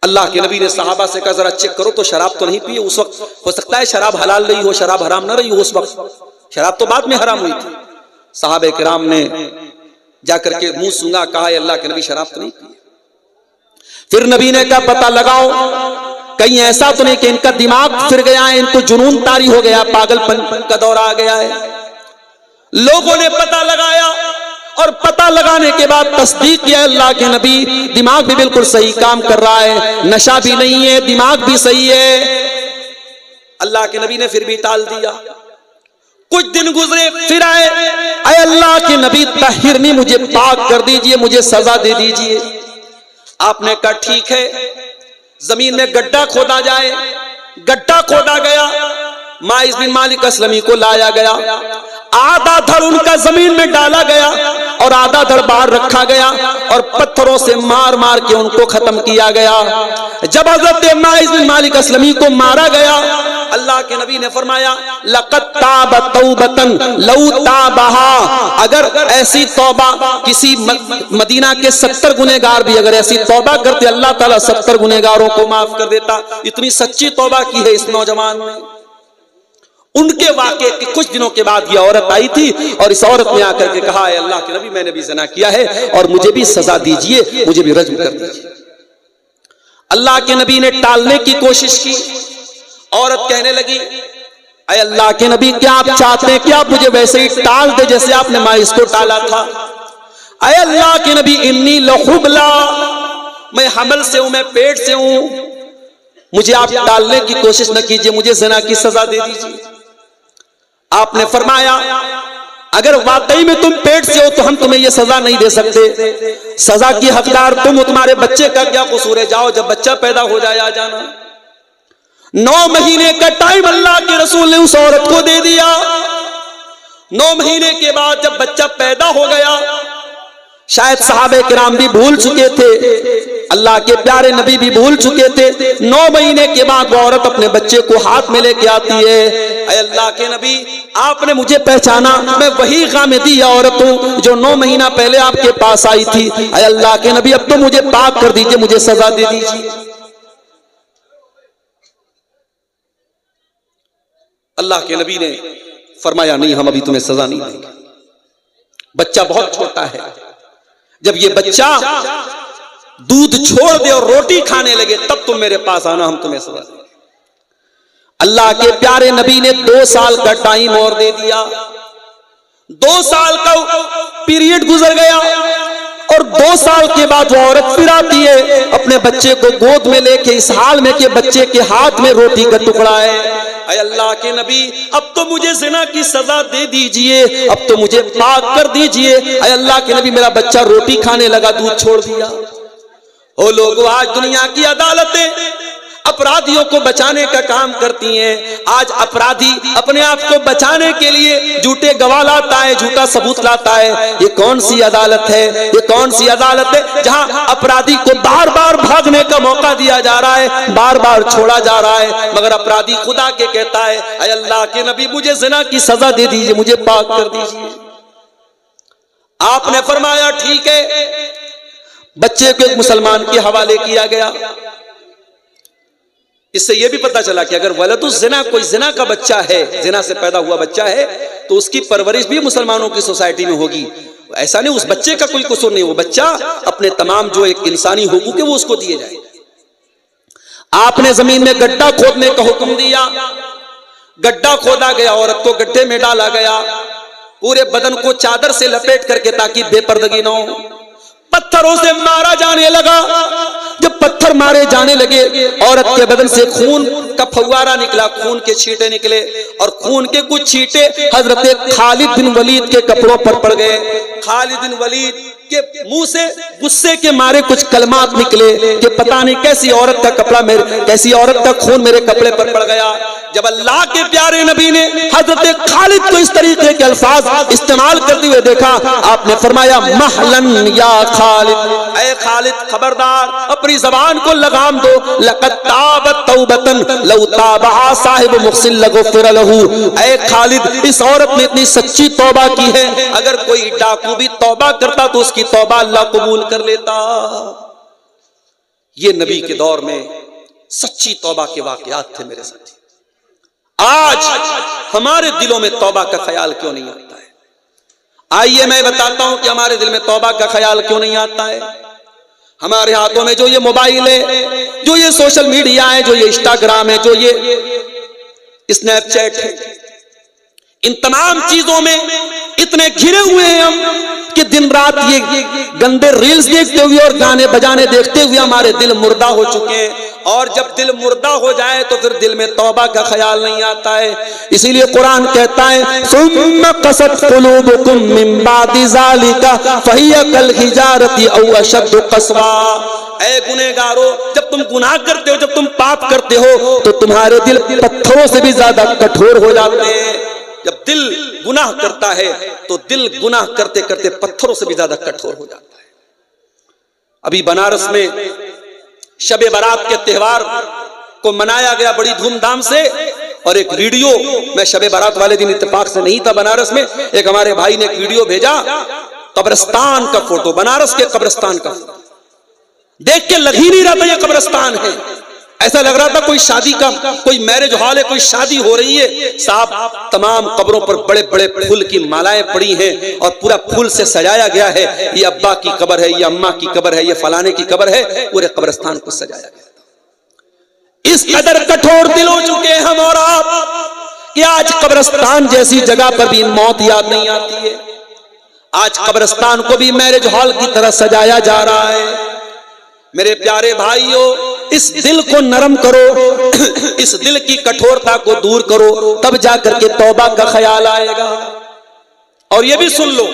अल्लाह के नबी ने सहाबा से कहा, जरा चेक करो तो शराब तो नहीं पिए। उस वक्त हो सकता है शराब हलाल रही हो, शराब हराम ना रही हो उस वक्त, शराब तो बाद में हराम हुई थी। साहबे किराम ने जाकर के मुंह सूंघा, कहा अल्लाह के नबी शराब तो नहीं पिए। फिर नबी ने कहा पता लगाओ कहीं ऐसा तो नहीं कि इनका दिमाग फिर गया है, इनको जुनून तारी हो गया, पागलपन का दौर आ गया है। लोगों ने पता लगाया और पता लगाने के बाद तस्दीक किया, अल्लाह के नबी दिमाग भी बिल्कुल सही काम कर रहा है, नशा भी नहीं है, दिमाग भी सही है। अल्लाह के नबी ने फिर भी टाल दिया। कुछ दिन गुजरे, फिर आए, अल्लाह के नबी ताहिरनी, मुझे पाक कर दीजिए, मुझे सजा दे दीजिए। आपने कहा ठीक है, जमीन में गड्ढा खोदा जाए। गड्ढा खोदा गया, माइस बिन मालिक असलमी को लाया गया, आधा धड़ उनका जमीन में डाला गया और आधा धड़ बाहर रखा गया और पत्थरों से मार मार के उनको खत्म किया गया। जब हज़रत माइस बिन मालिक असलमी को मारा गया, अल्लाह के नबी ने फरमाया, लक़द ताब तौबतन लौ ताबहा, अगर ऐसी तौबा किसी मदीना के 70 गुनहगार भी अगर ऐसी तौबा करते, अल्लाह ताला 70 गुनहगारों को माफ कर देता। इतनी सच्ची तौबा की है इस नौजवान ने। उनके वाक़े के कुछ दिनों के बाद ये औरत आई थी और इस औरत ने आकर के कहा, है अल्लाह के नबी मैंने भी ज़िना किया है और मुझे भी सजा दीजिए, मुझे भी रज्म कर दीजिए। अल्लाह के नबी ने टालने की कोशिश की। औरत कहने लगी, अय अल्लाह के नबी क्या आप चाहते हैं कि आप मुझे वैसे ही टाल दे जैसे आपने माइस को टाला था? अय अल्लाह के नबी इन्नी लहुबला, मैं हमल से हूं, मैं पेट से हूं, मुझे आप टालने की कोशिश न कीजिए, मुझे ज़िना की सजा दे दीजिए। आपने फरमाया अगर वाकई में तुम पेट से हो तो हम तुम्हें यह सजा नहीं दे सकते, सजा की हकदार तुम हो, तुम्हारे बच्चे का क्या कसूर है, जाओ जब बच्चा पैदा हो जाए आ जाना। 9 महीने का टाइम अल्लाह के रसूल ने उस औरत को दे दिया। 9 महीने के बाद जब बच्चा पैदा हो गया, शायद सहाबे किराम भी भूल चुके थे, अल्लाह के प्यारे नबी भी भूल चुके थे। 9 महीने के बाद वो औरत अपने बच्चे को हाथ में लेके आती है, अय अल्लाह के नबी आपने मुझे पहचाना, मैं वही गामिदी औरत हूं जो 9 महीना पहले आपके पास आई थी। अय अल्लाह के नबी अब तो मुझे पाक कर दीजिए, मुझे सजा दे दीजिए। अल्लाह के नबी ने फरमाया नहीं, हम अभी तुम्हें सजा नहीं देंगे, बच्चा बहुत छोटा है। जब ये बच्चा दूध छोड़ दे और रोटी खाने लगे तब तुम मेरे पास आना, हम तुम्हें सजा देंगे। अल्लाह के प्यारे नबी ने 2 साल का टाइम और दे दिया। 2 साल का पीरियड गुजर गया और 2 साल के बाद वो औरत फिर आती है अपने बच्चे को गोद में लेके, इस हाल में कि बच्चे के हाथ में रोटी का टुकड़ा है। अय अल्लाह के नबी, अब तो मुझे ज़िना की सजा दे दीजिए, अब तो मुझे पाक कर दीजिए। अय अल्लाह के नबी, मेरा बच्चा रोटी खाने लगा, दूध छोड़ दिया। ओ लोगों, आज दुनिया की अदालतें अपराधियों को बचाने का काम करती हैं। आज अपराधी अपने आप को बचाने के लिए झूठे गवाह लाता है, झूठा सबूत लाता है। ये कौन सी अदालत है? ये कौन सी अदालत है जहां अपराधी को बार बार भागने का मौका दिया जा रहा है, बार बार छोड़ा जा रहा है, मगर अपराधी खुदा के कहता है, अय अल्लाह के नबी, मुझे ज़िना की सजा दे दीजिए, मुझे पाक कर दीजिए। आपने फरमाया ठीक है। बच्चे को एक मुसलमान के हवाले किया गया। इससे यह भी पता चला कि अगर वलदुज़ ज़िना, कोई ज़िना का बच्चा है, ज़िना से पैदा हुआ बच्चा है, तो उसकी परवरिश भी मुसलमानों की सोसाइटी में होगी। ऐसा नहीं उस बच्चे का कोई कसूर नहीं, वो बच्चा अपने तमाम जो एक इंसानी हुकूक है वो उसको दिए जाए। आपने जमीन में गड्ढा खोदने का हुक्म दिया। गड्ढा खोदा गया, औरत को गड्ढे में डाला गया, पूरे बदन को चादर से लपेट करके ताकि बेपर्दगी ना हो। पत्थरों से मारा जाने लगा। जब पत्थर मारे जाने लगे, औरत के बदन से खून का फव्वारा निकला, खून के छींटे निकले और खून के कुछ छींटे हजरत खालिद बिन वलीद के कपड़ों पर पड़ गए। खालिद बिन वलीद के मुंह से गुस्से के मारे कुछ कलमात निकले कि पता नहीं कैसी औरत का कपड़ा कैसी औरत का खून मेरे कपड़े पर पड़ गया। जब अल्लाह के प्यारे नबी ने हजरत खालिद को इस तरीके के अल्फाज इस्तेमाल करते हुए देखा, आपने फरमाया, महलन या खालिद, ऐ खालिद खबरदार, अपनी जबान को लगाम दो। लक़द ताबत तौबतन लौ ताबहा साहिब मुहसिन लगुफ़िर लहू। ऐ खालिद, इस औरत ने इतनी सच्ची तौबा की है, अगर कोई डाकू भी तौबा करता तो उसकी तौबा अल्लाह कबूल कर लेता। ये नबी के दौर में सच्ची तौबा के वाकयात थे मेरे साथी। आज हमारे दिलों में तौबा का ख्याल क्यों नहीं आता है? आइए मैं बताता हूं कि हमारे दिल में तौबा का ख्याल क्यों नहीं आता है। हमारे हाथों में जो ये मोबाइल है, जो ये सोशल मीडिया है, जो ये इंस्टाग्राम है, जो ये स्नैपचैट है, इन तमाम चीजों में इतने घिरे हुए हैं हम कि दिन रात ये गंदे रील्स देखते हुए और गाने बजाने देखते हुए हमारे दिल मुर्दा हो चुके हैं। और जब दिल मुर्दा हो जाए तो फिर दिल में तौबा का ख्याल नहीं आता है। इसीलिए कुरान कहता है, सुम्मा क़सत क़ुलूबुकुम मिन बादि ज़ालिका फ़हिय कल हिजारति औ अशद्दु क़स्वा। ऐ गुनहगारो, जब तुम गुनाह करते हो, जब तुम पाप करते हो, तो तुम्हारे दिल पत्थरों से भी ज्यादा कठोर हो जाते हैं। जब दिल गुनाह करता है तो दिल गुनाह करते करते पत्थरों से भी ज्यादा कठोर हो जाता है। अभी बनारस में शबे बारात के त्योहार को मनाया गया बड़ी धूमधाम से, और एक वीडियो, मैं शबे बारात वाले दिन इत्तेफाक से नहीं था बनारस में, एक हमारे भाई ने एक वीडियो भेजा, कब्रिस्तान का फोटो, बनारस के कब्रिस्तान का। देख के लग ही नहीं रहा था ये कब्रिस्तान है, ऐसा लग रहा था कोई शादी का, कोई मैरिज हॉल है, कोई शादी हो रही है। साहब, तमाम कब्रों पर बड़े बड़े फूल की मालाएं पड़ी हैं और पूरा फूल से सजाया गया है। ये अब्बा की कब्र है, ये अम्मा की कब्र है, ये फलाने की कब्र है, पूरे कब्रिस्तान को सजाया गया। इस कदर कठोर दिल हो चुके हैं हम और आप कि आज कब्रिस्तान जैसी जगह पर भी मौत याद नहीं आती है। आज कब्रिस्तान को भी मैरिज हॉल की तरह सजाया जा रहा है। मेरे प्यारे भाइयों, इस दिल को नरम करो, इस दिल की कठोरता को दूर करो, तब जाकर के तौबा का ख्याल आएगा। और ये भी सुन लो,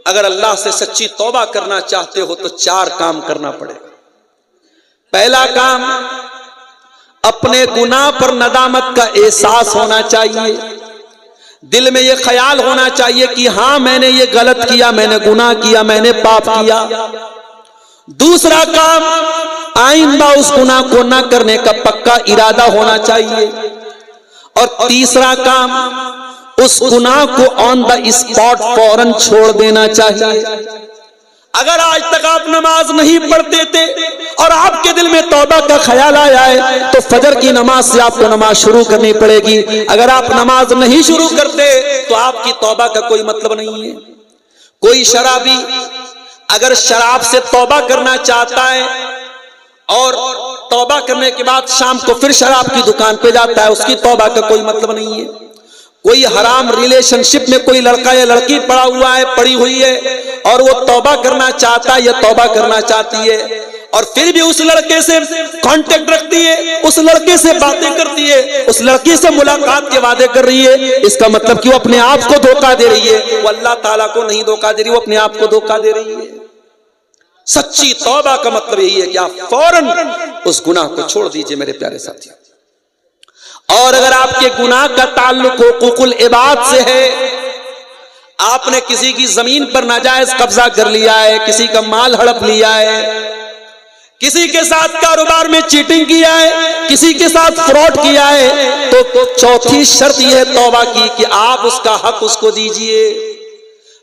अगर अल्लाह से सच्ची तौबा करना चाहते हो तो 4 काम करना पड़ेगा। पहला काम, अपने गुनाह पर नदामत का एहसास होना चाहिए। दिल में ये ख्याल होना चाहिए कि हाँ, मैंने ये गलत किया, मैंने गुनाह किया, मैंने पाप किया। दूसरा काम, आइंदा उस गुनाह को ना करने का पक्का इरादा होना चाहिए। और तीसरा काम, उस गुनाह को ऑन द स्पॉट फौरन छोड़ देना चाहिए। अगर आज तक आप नमाज नहीं पढ़ते थे और आपके दिल में तौबा का ख्याल आया है तो फजर की नमाज से आपको नमाज शुरू करनी पड़ेगी। अगर आप नमाज नहीं शुरू करते तो आपकी तौबा का कोई मतलब नहीं है। कोई शराबी अगर शराब से तौबा करना चाहता है और तौबा करने के बाद शाम को फिर शराब की दुकान पे जाता है, उसकी तौबा का कोई मतलब नहीं है। कोई हराम रिलेशनशिप में कोई लड़का या लड़की पड़ा हुआ है, पड़ी हुई है, और वो तौबा करना चाहता है या तौबा करना चाहती है, और फिर भी उस लड़के से कांटेक्ट रखती है, उस लड़के से बातें करती है, उस लड़की से मुलाकात के वादे कर रही है, इसका मतलब कि वो अपने आप को धोखा दे रही है। वो अल्लाह ताला को नहीं धोखा दे रही, वो अपने आप को धोखा दे रही है। सच्ची तौबा का मतलब यही है कि आप फौरन उस गुनाह को छोड़ दीजिए मेरे प्यारे साथियों। और अगर आपके गुनाह का ताल्लुक हुकूकुल इबाद से है, आपने किसी की जमीन पर नाजायज कब्जा कर लिया है, किसी का माल हड़प लिया है, किसी के साथ कारोबार में चीटिंग किया है, किसी के साथ फ्रॉड किया है, तो चौथी शर्त यह है तौबा की कि आप उसका हक उसको दीजिए।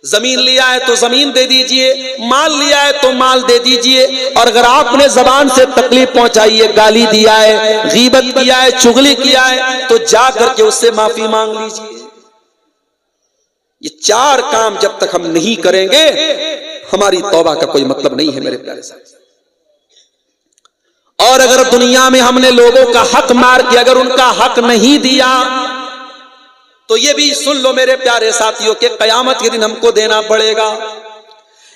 जमीन लिया है तो जमीन दे दीजिए, माल लिया है तो माल दे दीजिए, और अगर आपने जबान से तकलीफ पहुंचाई है, गाली दिया है, गीबत किया है, चुगली किया है, तो जा करके उससे माफी मांग लीजिए। ये चार काम जब तक हम नहीं करेंगे, हमारी तौबा का कोई मतलब नहीं है मेरे प्यारे साथी। और अगर दुनिया में हमने लोगों का हक मार के अगर उनका हक नहीं दिया, तो ये भी सुन लो मेरे प्यारे साथियों के कयामत के दिन हमको देना पड़ेगा।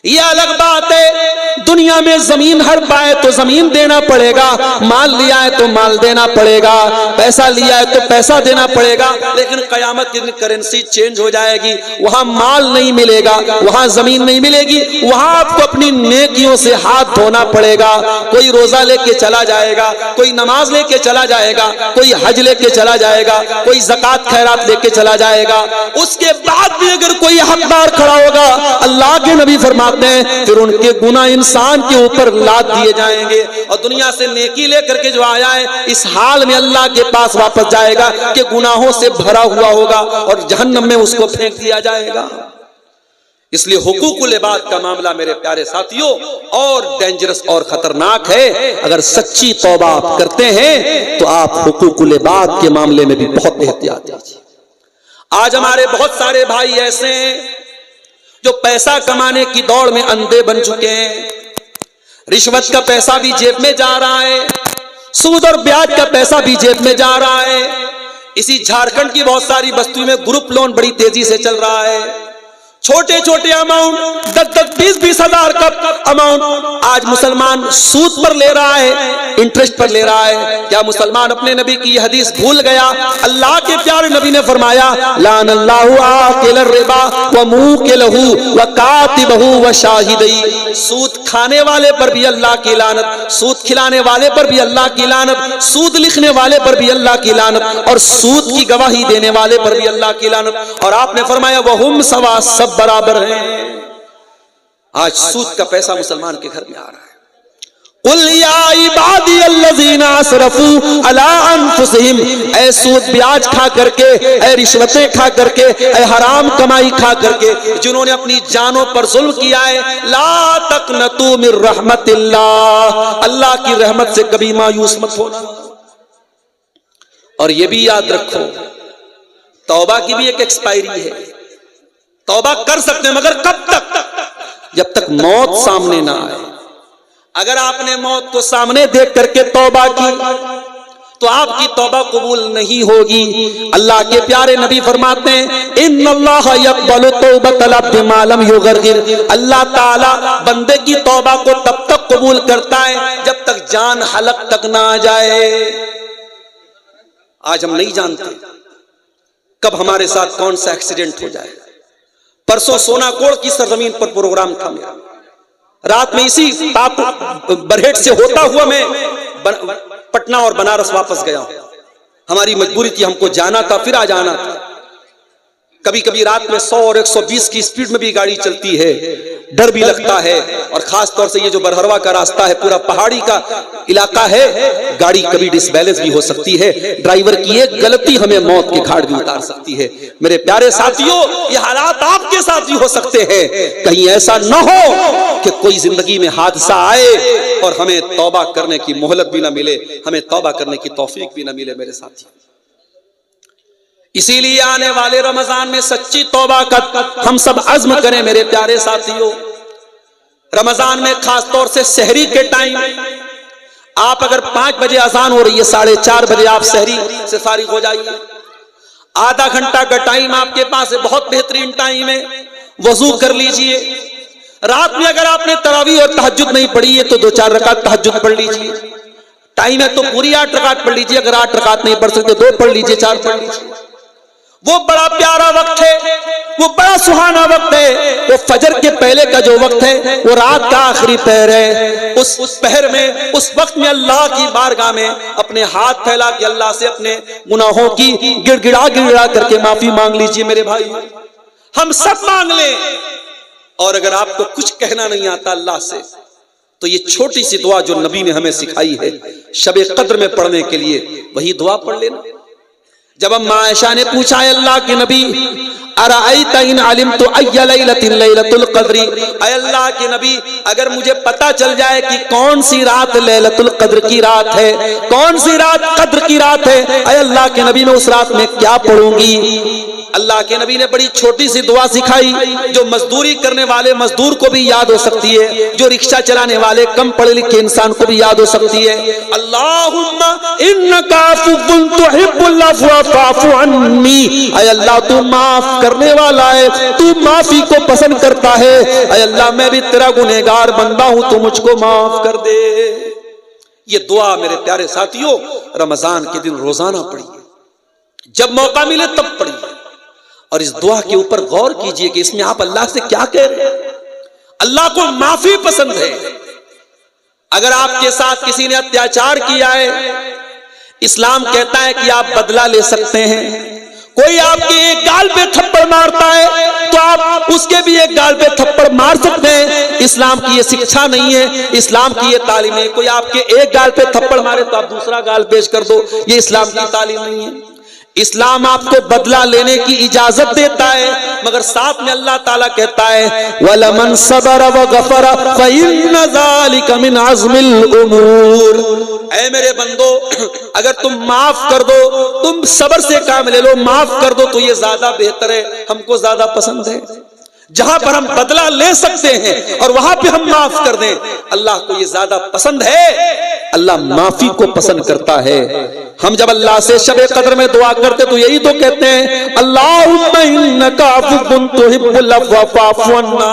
ये अलग बात है, दुनिया में जमीन हड़पा है तो जमीन देना पड़ेगा, माल लिया है तो माल देना पड़ेगा, पैसा लिया है तो पैसा देना पड़ेगा, लेकिन कयामत के दिन करेंसी चेंज हो जाएगी, वहां माल नहीं मिलेगा, वहां जमीन नहीं मिलेगी, वहां आपको अपनी नेकियों से हाथ धोना पड़ेगा। कोई रोजा लेके चला जाएगा, कोई नमाज लेके चला जाएगा, कोई हज लेके चला जाएगा, कोई ज़कात खैरात लेके चला जाएगा, उसके बाद भी अगर कोई हकदार खड़ा होगा, अल्लाह के नबी फरमाते हैं फिर उनके गुनाह इंसान के ऊपर लाद दिए जाएंगे, और दुनिया से नेकी लेकर के जो आया है इस हाल में अल्लाह के पास वापस जाएगा कि गुनाहों से भरा हुआ होगा और जहन्नम में उसको फेंक दिया जाएगा। इसलिए हुकूकुल इबाद का मामला मेरे प्यारे साथियों और डेंजरस और खतरनाक है। अगर सच्ची तौबा आप करते हैं तो आप हुकूकुल इबाद के मामले में भी बहुत एहतियात कीजिए। आज हमारे बहुत सारे भाई ऐसे हैं जो पैसा कमाने की दौड़ में अंधे बन चुके हैं। रिश्वत का पैसा भी जेब में जा रहा है, सूद और ब्याज का पैसा भी जेब में जा रहा है। इसी झारखंड की बहुत सारी बस्तियों में ग्रुप लोन बड़ी तेजी से चल रहा है। छोटे छोटे अमाउंट 10-10, 20-20 हजार का अमाउंट आज मुसलमान सूद पर ले रहा है, इंटरेस्ट पर ले रहा है। क्या मुसलमान अपने नबी की हदीस भूल गया? अल्लाह के प्यारे नबी ने फरमाया लानल्लाहु आकिल रिबा व मुकिलहु व कातिबहु व शाहिदई। सूद खाने वाले पर भी अल्लाह की लानत, सूद खिलाने वाले पर भी अल्लाह की लानत, सूद लिखने वाले पर भी अल्लाह की लानत, और सूद की गवाही देने वाले पर भी अल्लाह की लानत। और आपने फरमाया वहुम सवा, सब बराबर हैं। आज सूद का पैसा मुसलमान के घर में आ रहा है। कुल या इबादी अल्लज़ीना असरफू अला अनफुसिहिम, ऐ सूद ब्याज खा करके, ऐ रिश्वतें खा करके, ऐ हराम कमाई खा करके जिन्होंने अपनी जानों पर जुल्म किया है, ला तक़नतू मिर रहमतिल्लाह, अल्लाह की रहमत से कभी मायूस मत होना। और ये भी याद रखो तौबा की भी एक एक्सपायरी है। तौबा कर सकते हैं मगर कब तक? जब तक मौत सामने ना आए। अगर आपने मौत को सामने देख करके तौबा की तो आपकी तौबा कबूल नहीं होगी। अल्लाह के प्यारे नबी फरमाते हैं इन्नल्लाह यक़बलु तौबतल अब्दि मा लम युग़रग़िर, अल्लाह ताला बंदे की तौबा को तब तक कबूल करता है जब तक जान हलक तक ना आ जाए। आज हम नहीं जानते कब हमारे साथ कौन सा एक्सीडेंट हो जाए। परसों सोनाकोड़ की सरजमीन पर प्रोग्राम था मेरा, रात में इसी बरहेट से होता हुआ मैं पटना और बनारस वापस गया। हमारी मजबूरी थी, हमको जाना था फिर आ जाना था। कभी कभी रात में 100 और 120 की स्पीड में भी गाड़ी चलती है, डर भी लगता है। और खास तौर से ये जो बरहरवा का रास्ता है, पूरा पहाड़ी का इलाका है, गाड़ी कभी डिसबैलेंस भी हो सकती है। ड्राइवर की एक गलती हमें मौत के घाट भी उतार सकती है। मेरे प्यारे साथियों, ये हालात आपके साथ भी हो सकते हैं। कहीं ऐसा न हो कि कोई जिंदगी में हादसा आए और हमें तौबा करने की मोहलत भी ना मिले, हमें तौबा करने की तौफीक भी ना मिले मेरे साथियों। इसीलिए आने वाले रमजान में सच्ची तौबा का हम सब अज़्म करें मेरे प्यारे साथियों। रमजान में खास तौर से सहरी के टाइम आप अगर 5 बजे अजान हो रही है, 4:30 बजे आप सहरी से फारिग हो जाइए। आधा घंटा का टाइम आपके पास है, बहुत बेहतरीन टाइम है, वजू कर लीजिए। रात में अगर आपने तरावी और तहज्जुद नहीं पढ़ी है तो 2-4 रकात तहज्जुद पढ़ लीजिए। टाइम है तो पूरी 8 रकात पढ़ लीजिए। अगर 8 रकात नहीं पढ़ सकते 2 पढ़ लीजिए, 4 पढ़ लीजिए। वो बड़ा प्यारा वक्त है, वो बड़ा सुहाना वक्त है। वो फजर के पहले का जो वक्त है वो रात का आखिरी पहर है। उस पहर में, उस वक्त में अल्लाह की बारगाह में अपने हाथ फैला के अल्लाह से अपने गुनाहों की गिड़गिड़ा करके माफी मांग लीजिए। मेरे भाई, हम सब मांग लें। और अगर आपको कुछ कहना नहीं आता अल्लाह से तो ये छोटी सी दुआ जो नबी ने हमें सिखाई है शबे कद्र में पढ़ने के लिए, वही दुआ पढ़ लेना। जब अम्मा आयशा ने पूछा है अल्लाह के नबी, अराअयता इन अलिमतु अय्या लैलतिन लैलतुल क़द्री, ऐ अल्लाह के नबी अगर मुझे पता चल जाए कि कौन सी रात लैलतुल क़द्र की रात है, कौन सी रात कद्र की रात है, ऐ अल्लाह के नबी मैं उस रात में क्या पढ़ूंगी। अल्लाह के नबी ने बड़ी छोटी सी दुआ सिखाई जो मजदूरी करने वाले मजदूर को भी याद हो सकती है, जो रिक्शा चलाने वाले कम पढ़े लिखे इंसान को भी याद हो सकती है। अल्लाहुम्मा इन्नका अफ़ुव्वुन तुहिब्बुल अफ़्वा फ़अफ़ु अन्नी, ऐ अल्लाह तू माफ करने वाला है, तू माफी को पसंद करता है। ऐ अल्लाह मैं भी तेरा गुनहगार बंदा हूं, तू मुझको माफ कर दे। ये दुआ मेरे प्यारे साथियों रमजान के दिन रोजाना पढ़िए, जब मौका मिले तब पढ़िए। और इस दुआ के ऊपर गौर कीजिए कि इसमें आप अल्लाह से क्या कह रहे हैं। अल्लाह को माफी पसंद है। अगर आपके साथ किसी ने अत्याचार किया है, इस्लाम कहता है कि आप बदला ले सकते हैं। कोई आपके एक गाल पे थप्पड़ मारता है तो आप उसके भी एक गाल पे थप्पड़ मार सकते हैं। इस्लाम की ये शिक्षा नहीं है, इस्लाम की ये तालीम नहीं। कोई आपके एक गाल पे थप्पड़ मारे तो आप दूसरा गाल पेश कर दो, ये इस्लाम की तालीम नहीं है। इस्लाम आपको बदला लेने की इजाजत देता है, मगर साथ में अल्लाह ताला कहता है वलमन सबरा व गफरा फइन्न ज़ालिका मिन अज़्मिल उमूर। ऐ मेरे बंदो, अगर तुम माफ कर दो, तुम सब्र से काम ले लो, माफ कर दो तो ये ज्यादा बेहतर है, हमको ज्यादा पसंद है। जहां पर हम बदला ले सकते हैं और वहां पे हम माफ कर दें, अल्लाह को ये ज्यादा पसंद है। अल्लाह माफी को पसंद करता है। हम जब अल्लाह से शबे कद्र में दुआ करते तो यही तो कहते हैं अल्लाहुम्मा इन्नका अफ़ुव्वुन तुहिब्बुल अफ़्वा फ़अफ़ु अन्ना,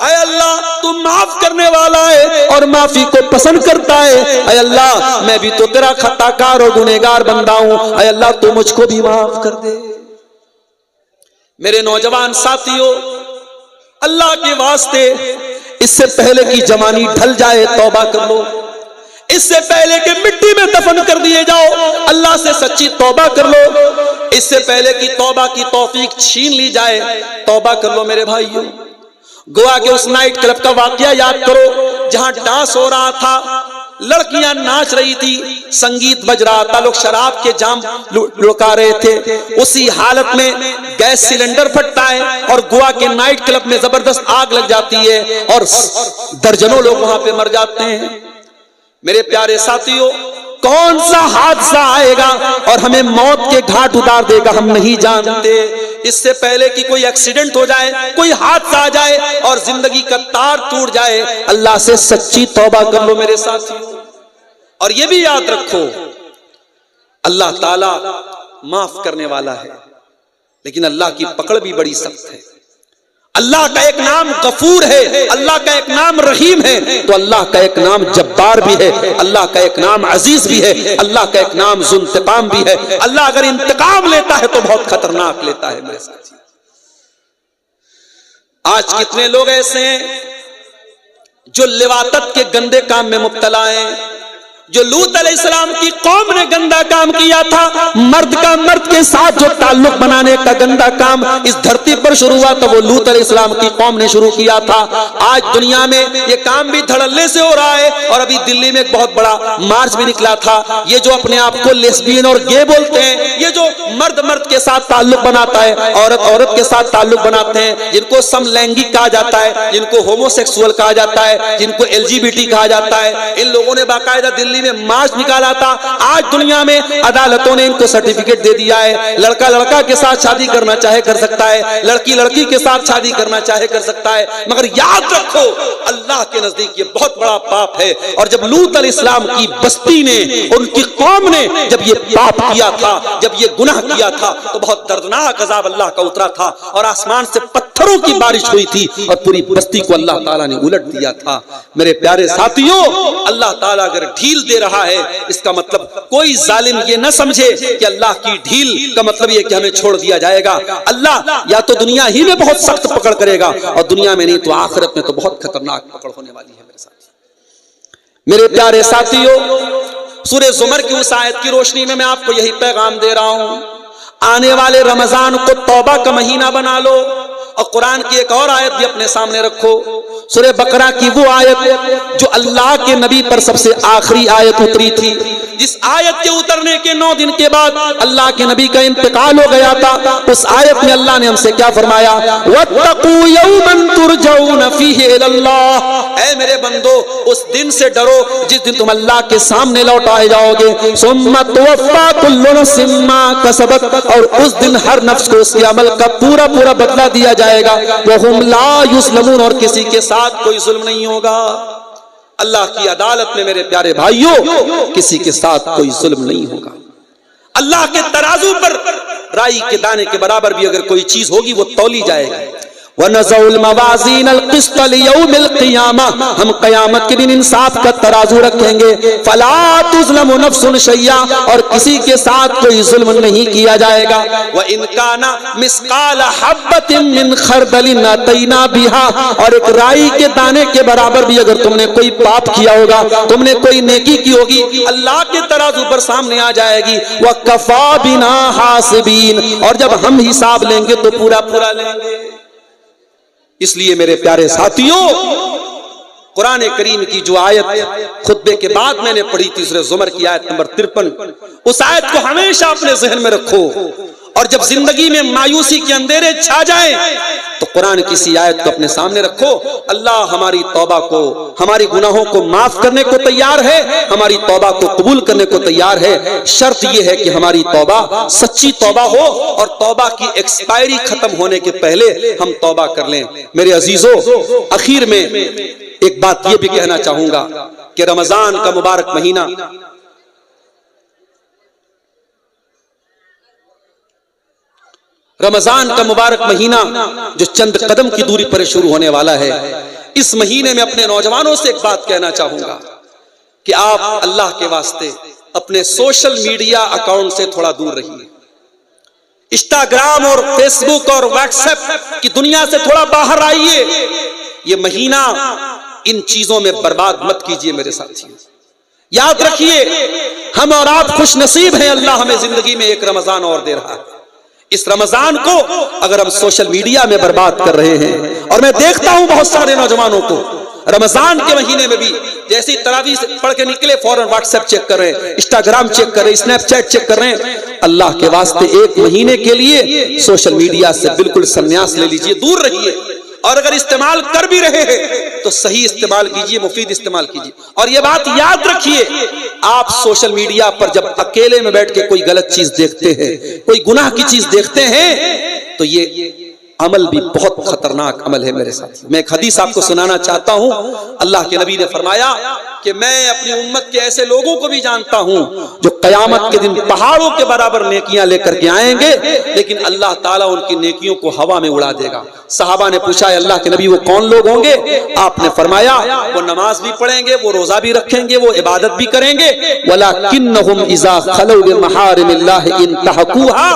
ऐ अल्लाह तू माफ करने वाला है और माफी को पसंद करता है। ऐ अल्लाह मैं भी तो तेरा खताकार और गुनहगार बंदा हूं, ऐ अल्लाह तू मुझको भी माफ कर दे। मेरे नौजवान साथियों, अल्लाह के वास्ते इससे पहले की जवानी ढल जाए तौबा कर लो, इससे पहले कि मिट्टी में दफन कर दिए जाओ अल्लाह से सच्ची तौबा कर लो। इससे पहले कि तौबा की तौफीक छीन ली जाए, तौबा कर लो मेरे भाइयों। गोवा के उस नाइट क्लब का वाकया याद करो जहां डांस हो रहा था, लड़कियां नाच रही थी, संगीत बज रहा था, लोग शराब के जाम लुका रहे थे। उसी हालत में गैस सिलेंडर फटता है और गोवा के नाइट क्लब में जबरदस्त आग लग जाती है और दर्जनों लोग वहां पे मर जाते हैं। मेरे प्यारे साथियों, कौन सा हादसा आएगा और हमें मौत के घाट उतार देगा हम नहीं जानते। इससे पहले कि कोई एक्सीडेंट हो जाए, कोई हादसा आ जाए और जिंदगी का तार टूट जाए, अल्लाह से सच्ची तौबा कर लो मेरे साथियों। और ये भी याद रखो अल्लाह ताला माफ करने वाला है, लेकिन अल्लाह की पकड़ भी बड़ी सख्त है। अल्लाह का एक नाम गफूर है, अल्लाह का एक नाम रहीम है, तो अल्लाह का एक नाम जब्बार भी है, अल्लाह का एक नाम अजीज भी है, अल्लाह का एक नाम जुल्तिकाम भी है। अल्लाह अगर इंतकाम लेता है तो बहुत खतरनाक लेता है मेरे साथी। आज कितने लोग ऐसे हैं जो लिवातत के गंदे काम में मुब्तला हैं। जो लूत अलैहिस्सलाम की कौम ने गंदा काम किया था, मर्द का मर्द के साथ जो ताल्लुक बनाने का गंदा काम इस धरती पर शुरू हुआ था, वो लूत अलैहिस्सलाम की कौम ने शुरू किया था। आज दुनिया में ये काम भी धड़ल्ले से हो रहा है और अभी दिल्ली में एक बहुत बड़ा मार्च भी निकला था। ये जो अपने आप को लेस्बियन और गे बोलते हैं, ये जो मर्द मर्द के साथ ताल्लुक बनाता है, औरत औरत के साथ ताल्लुक बनाते हैं, जिनको समलैंगिक कहा जाता है, जिनको होमोसेक्सुअल कहा जाता है, जिनको LGBT कहा जाता है, इन लोगों ने बाकायदा दिल्ली दिल्ली में मार्च निकाला था। आज दुनिया में अदालतों ने इनको सर्टिफिकेट दे दिया है, लड़का लड़का के साथ शादी करना चाहे कर सकता है, लड़की लड़की के साथ शादी करना चाहे कर सकता है। मगर याद रखो, अल्लाह के नजदीक ये बहुत बड़ा पाप है। और जब लूत अलैहिस्सलाम की बस्ती ने, उनकी कौम ने जब ये पाप किया था, जब ये गुनाह किया था, तो बहुत दर्दनाक अज़ाब अल्लाह का उतरा था और आसमान से पत्थरों की बारिश हुई थी और पूरी बस्ती को अल्लाह ताला ने उलट दिया था। मेरे प्यारे साथियों, अल्लाह ताला अगर ढील दे रहा है, इसका मतलब कोई जालिम ये न समझे कि अल्लाह की ढील का मतलब ये कि हमें छोड़ दिया जाएगा। अल्लाह या तो दुनिया ही में बहुत सख्त पकड़ करेगा और दुनिया में नहीं तो आखिरत में तो बहुत खतरनाक पकड़ होने वाली है। मेरे साथी, मेरे प्यारे साथियों, सूरह ज़ुमर की उस आयत की रोशनी में मैं आपको यही पैगाम दे रहा हूं, आने वाले रमजान को तौबा का महीना बना लो। और कुरान की एक और आयत भी अपने सामने रखो, सूरह बकरा की वो आयत जो अल्लाह के नबी पर सबसे आखिरी आयत उतरी थी, जिस आयत के उतरने के 9 दिन के बाद अल्लाह के नबी का इंतकाल हो गया था। उस आयत में अल्लाह ने हमसे क्या फरमाया, वत्तकू यौमन तुरजऊन फीहि इलल्लाह, ऐ मेरे बंदो उस दिन से डरो जिस दिन तुम अल्लाह के सामने लौटाए जाओगे। सुम्मा तुवफ्फा कुल्लु नफ्सिन मा कसबत, और उस दिन हर नफ्स को उसके अमल का पूरा पूरा बदला दिया जाएगा। वहुम ला युज़लमून, और किसी के साथ कोई जुल्म नहीं होगा। अल्लाह की अदालत में मेरे प्यारे भाइयों किसी के साथ कोई जुल्म नहीं होगा। अल्लाह के तराजू पर राई के दाने के बराबर भी अगर कोई चीज होगी वो तौली जाएगी। वनज़उल मवाज़ीन अल-क़िस्त लियौमिल क़ियामा, हम क़यामत के दिन इंसाफ का तराजू रखेंगे। फला तुज़लमु नफ्सुन शैया, और किसी के साथ कोई जुल्म नहीं किया जाएगा। व इन काना मिस्क़ाल हब्बतिन मिन खरदलिन अतैना बिहा, और एक राई के दाने के बराबर भी अगर तुमने कोई पाप किया होगा, तुमने कोई नेकी की होगी, अल्लाह के तराजू पर सामने आ जाएगी। व कफ़ा बिना हासिबीन, और जब हम हिसाब लेंगे तो पूरा पूरा लेंगे। इसलिए मेरे प्यारे साथियों, कुरान करीम की जो आयत खुतबे के बाद मैंने पढ़ी थी, सूरह ज़ुमर की आयत नंबर 53, उस आयत को हमेशा अपने ज़हन में रखो। और जब जिंदगी में मायूसी के अंधेरे छा जाएं तो कुरान की सी आयत को अपने सामने रखो। अल्लाह हमारी तौबा को, हमारी गुनाहों को माफ करने को तैयार है, हमारी तौबा को कबूल करने को तैयार है। शर्त यह है कि हमारी तौबा सच्ची तौबा हो और तौबा की एक्सपायरी खत्म होने के पहले हम तौबा कर लें। मेरे अजीजों, आखिर में एक बात यह भी कहना चाहूंगा कि रमजान का मुबारक महीना जो चंद कदम की दूरी पर शुरू होने वाला है, इस महीने में अपने नौजवानों से एक बात कहना चाहूंगा कि आप अल्लाह के वास्ते अपने सोशल मीडिया अकाउंट से थोड़ा दूर रहिए। इंस्टाग्राम और फेसबुक और व्हाट्सएप की दुनिया से थोड़ा बाहर आइए। ये महीना इन चीजों में बर्बाद मत कीजिए। मेरे साथियों, याद रखिए, हम और आप खुश नसीब हैं, अल्लाह हमें जिंदगी में एक रमजान और दे रहा है। इस रमजान को अगर हम सोशल मीडिया में बर्बाद कर रहे हैं, और मैं देखता हूं बहुत सारे नौजवानों को रमजान के महीने में भी जैसे ही तरावीह से पढ़ के निकले फौरन व्हाट्सएप चेक कर रहे हैं, इंस्टाग्राम चेक कर रहे हैं, स्नैपचैट चेक कर रहे हैं। अल्लाह के वास्ते एक महीने के लिए सोशल मीडिया से बिल्कुल संन्यास ले लीजिए, दूर रहिए। और अगर इस्तेमाल कर भी रहे हैं तो सही इस्तेमाल कीजिए, मुफीद इस्तेमाल कीजिए। और यह बात याद रखिए, आप सोशल मीडिया पर जब अकेले में बैठ के कोई गलत चीज देखते हैं, कोई गुनाह की चीज देखते हैं, तो ये अमल भी बहुत खतरनाक अमल है। मेरे साथ मैं एक हदीस आपको सुनाना चाहता हूं। अल्लाह के नबी ने फरमाया कि मैं अपनी उम्मत के ऐसे लोगों को भी जानता हूं जो कयामत के दिन पहाड़ों के बराबर नेकियां लेकर के आएंगे, लेकिन अल्लाह ताला उनकी नेकियों को हवा में उड़ा देगा। सहाबा ने पूछा, अल्लाह के नबी वो कौन लोग होंगे? आपने फरमाया, वो नमाज भी पढ़ेंगे, वो रोजा भी रखेंगे, वो इबादत भी करेंगे, वलाकिन्नहुम इज़ा खलौ बिमहारिमिल्लाह इंतहकुहा,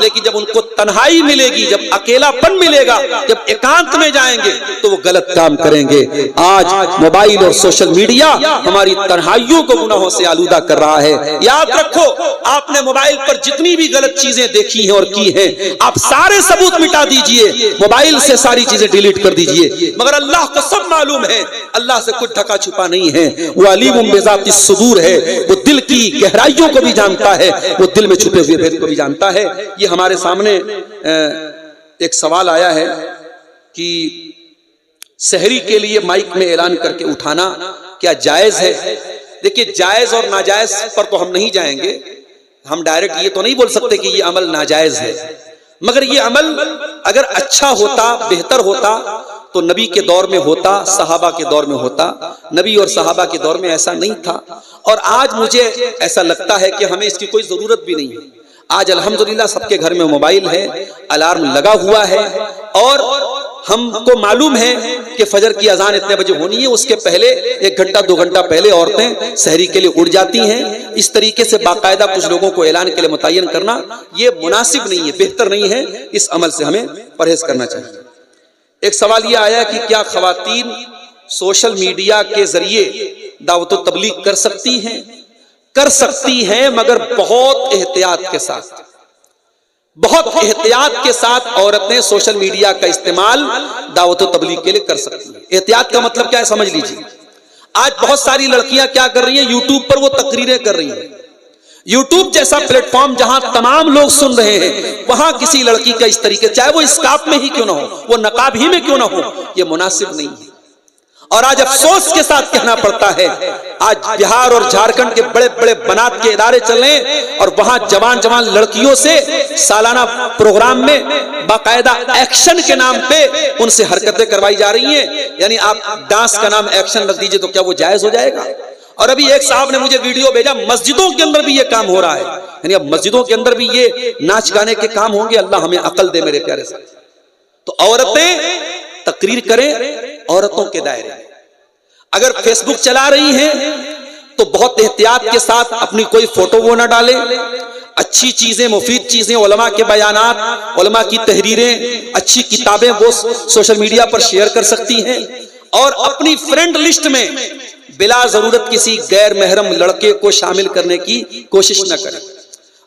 लेकिन जब उनको तन्हाई मिलेगी, जब अकेलापन मिलेगा, जब एकांत में जाएंगे तो वो गलत काम करेंगे। आज मोबाइल और सोशल मीडिया हमारी तन्हाइयों को गुनाहों से आलूदा कर रहा है। याद रखो, आपने मोबाइल पर जितनी भी गलत चीजें देखी हैं और की हैं, आप सारे सबूत मिटा दीजिए, मोबाइल से सारी चीजें डिलीट कर दीजिए। मगर अल्लाह को सब मालूम है, अल्लाह से कुछ ढका छुपा नहीं है। वो अलीमुम बिज़ातिस सुदूर है, वो दिल की गहराइयों को भी जानता है, वो दिल में छुपे हुए भेद को भी जानता है। ये हमारे सामने एक सवाल आया है कि सहरी के लिए माइक में ऐलान करके उठाना क्या जायज है? देखिए जायज और नाजायज पर तो हम नहीं जाएंगे, हम डायरेक्ट ये तो नहीं बोल सकते कि ये अमल नाजायज है, मगर ये अमल अगर अच्छा होता, बेहतर होता तो नबी के दौर में होता, सहाबा के दौर में होता। नबी और सहाबा के दौर में ऐसा नहीं था, और आज मुझे ऐसा लगता है कि हमें इसकी कोई जरूरत भी नहीं है। आज अल्हम्दुलिल्लाह सबके घर में मोबाइल है, अलार्म लगा हुआ है, और हमको मालूम है कि फजर की अजान इतने बजे होनी है, उसके पहले 1 घंटा 2 घंटा पहले औरतें सहरी के लिए उठ जाती हैं। इस तरीके से बाकायदा कुछ लोगों को ऐलान के लिए मुतय्यन करना ये मुनासिब नहीं है, बेहतर नहीं है। इस अमल से हमें परहेज करना चाहिए। एक सवाल यह आया कि क्या खवातीन सोशल मीडिया के जरिए दावत व तबलीग कर सकती हैं? कर सकती हैं, मगर बहुत एहतियात के साथ, बहुत एहतियात के साथ औरतें सोशल मीडिया का इस्तेमाल दावत व तबलीग के लिए कर सकती हैं। एहतियात का मतलब क्या है समझ लीजिए। आज बहुत सारी लड़कियां क्या कर रही हैं, यूट्यूब पर वो तकरीरें कर रही हैं। यूट्यूब जैसा प्लेटफॉर्म जहां तमाम लोग सुन रहे हैं, वहां किसी लड़की का इस तरीके, चाहे वो स्कार्फ में ही क्यों ना हो, वो नकाब ही में क्यों ना हो, ये मुनासिब नहीं है। और आज अफसोस के साथ कहना पड़ता है, आज बिहार और झारखंड के बड़े बड़े बनात के इदारे चल रहे हैं, और वहां जवान जवान लड़कियों से सालाना प्रोग्राम में बाकायदा एक्शन के नाम पे उनसे हरकतें करवाई जा रही हैं। यानी आप डांस का नाम एक्शन रख दीजिए तो क्या वो जायज हो जाएगा? और अभी एक साहब ने मुझे वीडियो भेजा, मस्जिदों के अंदर भी ये काम हो रहा है। यानी अब मस्जिदों के अंदर भी ये नाच गाने के काम होंगे। अल्लाह हमें अकल दे मेरे प्यारे साथ। तो औरतें तकरीर करें औरतों के दायरे। अगर फेसबुक चला रही हैं तो बहुत एहतियात के साथ अपनी कोई फोटो वो ना डालें। अच्छी चीजें, मुफीद चीजें, उलमा के बयानात, उलमा की तहरीरें, अच्छी किताबें वो सोशल मीडिया पर शेयर कर सकती हैं। और अपनी फ्रेंड लिस्ट में बिला जरूरत किसी गैर महरम लड़के को शामिल करने की कोशिश न करें।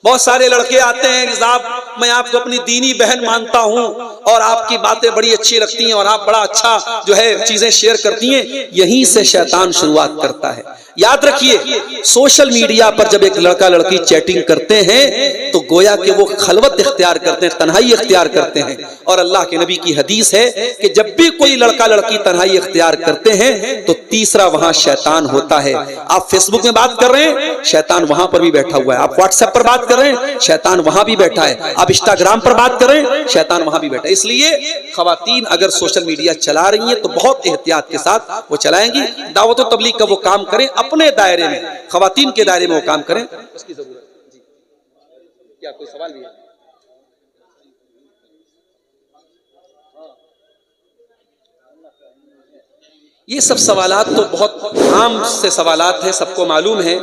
बहुत सारे लड़के आते हैं कि साहब मैं आपको अपनी दीनी बहन मानता हूं और आपकी बातें बड़ी अच्छी लगती हैं और आप बड़ा अच्छा जो है चीजें शेयर करती हैं। यहीं से शैतान शुरुआत करता है। याद रखिए, सोशल मीडिया पर जब एक लड़का लड़की चैटिंग करते हैं तो गोया कि वो खलवत इख्तियार करते हैं, तन्हाई इख्तियार करते हैं। और अल्लाह के नबी की हदीस है कि जब भी कोई लड़का लड़की तन्हाई इख्तियार करते हैं तो तीसरा वहां शैतान होता है। आप फेसबुक में बात कर रहे हैं, शैतान वहां पर भी बैठा हुआ है। आप व्हाट्सएप पर बात कर रहे हैं, शैतान वहां भी बैठा है। आप इंस्टाग्राम पर बात कर रहे हैं, शैतान वहां भी बैठा है। इसलिए खवातीन अगर सोशल मीडिया चला रही हैं तो बहुत एहतियात के साथ वो चलाएंगी। दावत व तबलीग का वो काम करें, अपने दायरे में, खवातीन के दायरे में वो काम करें, उसकी जरूरत है। क्या कोई सवाल भी है? ये सब सवालात तो बहुत आम से सवालात हैं, सबको मालूम है।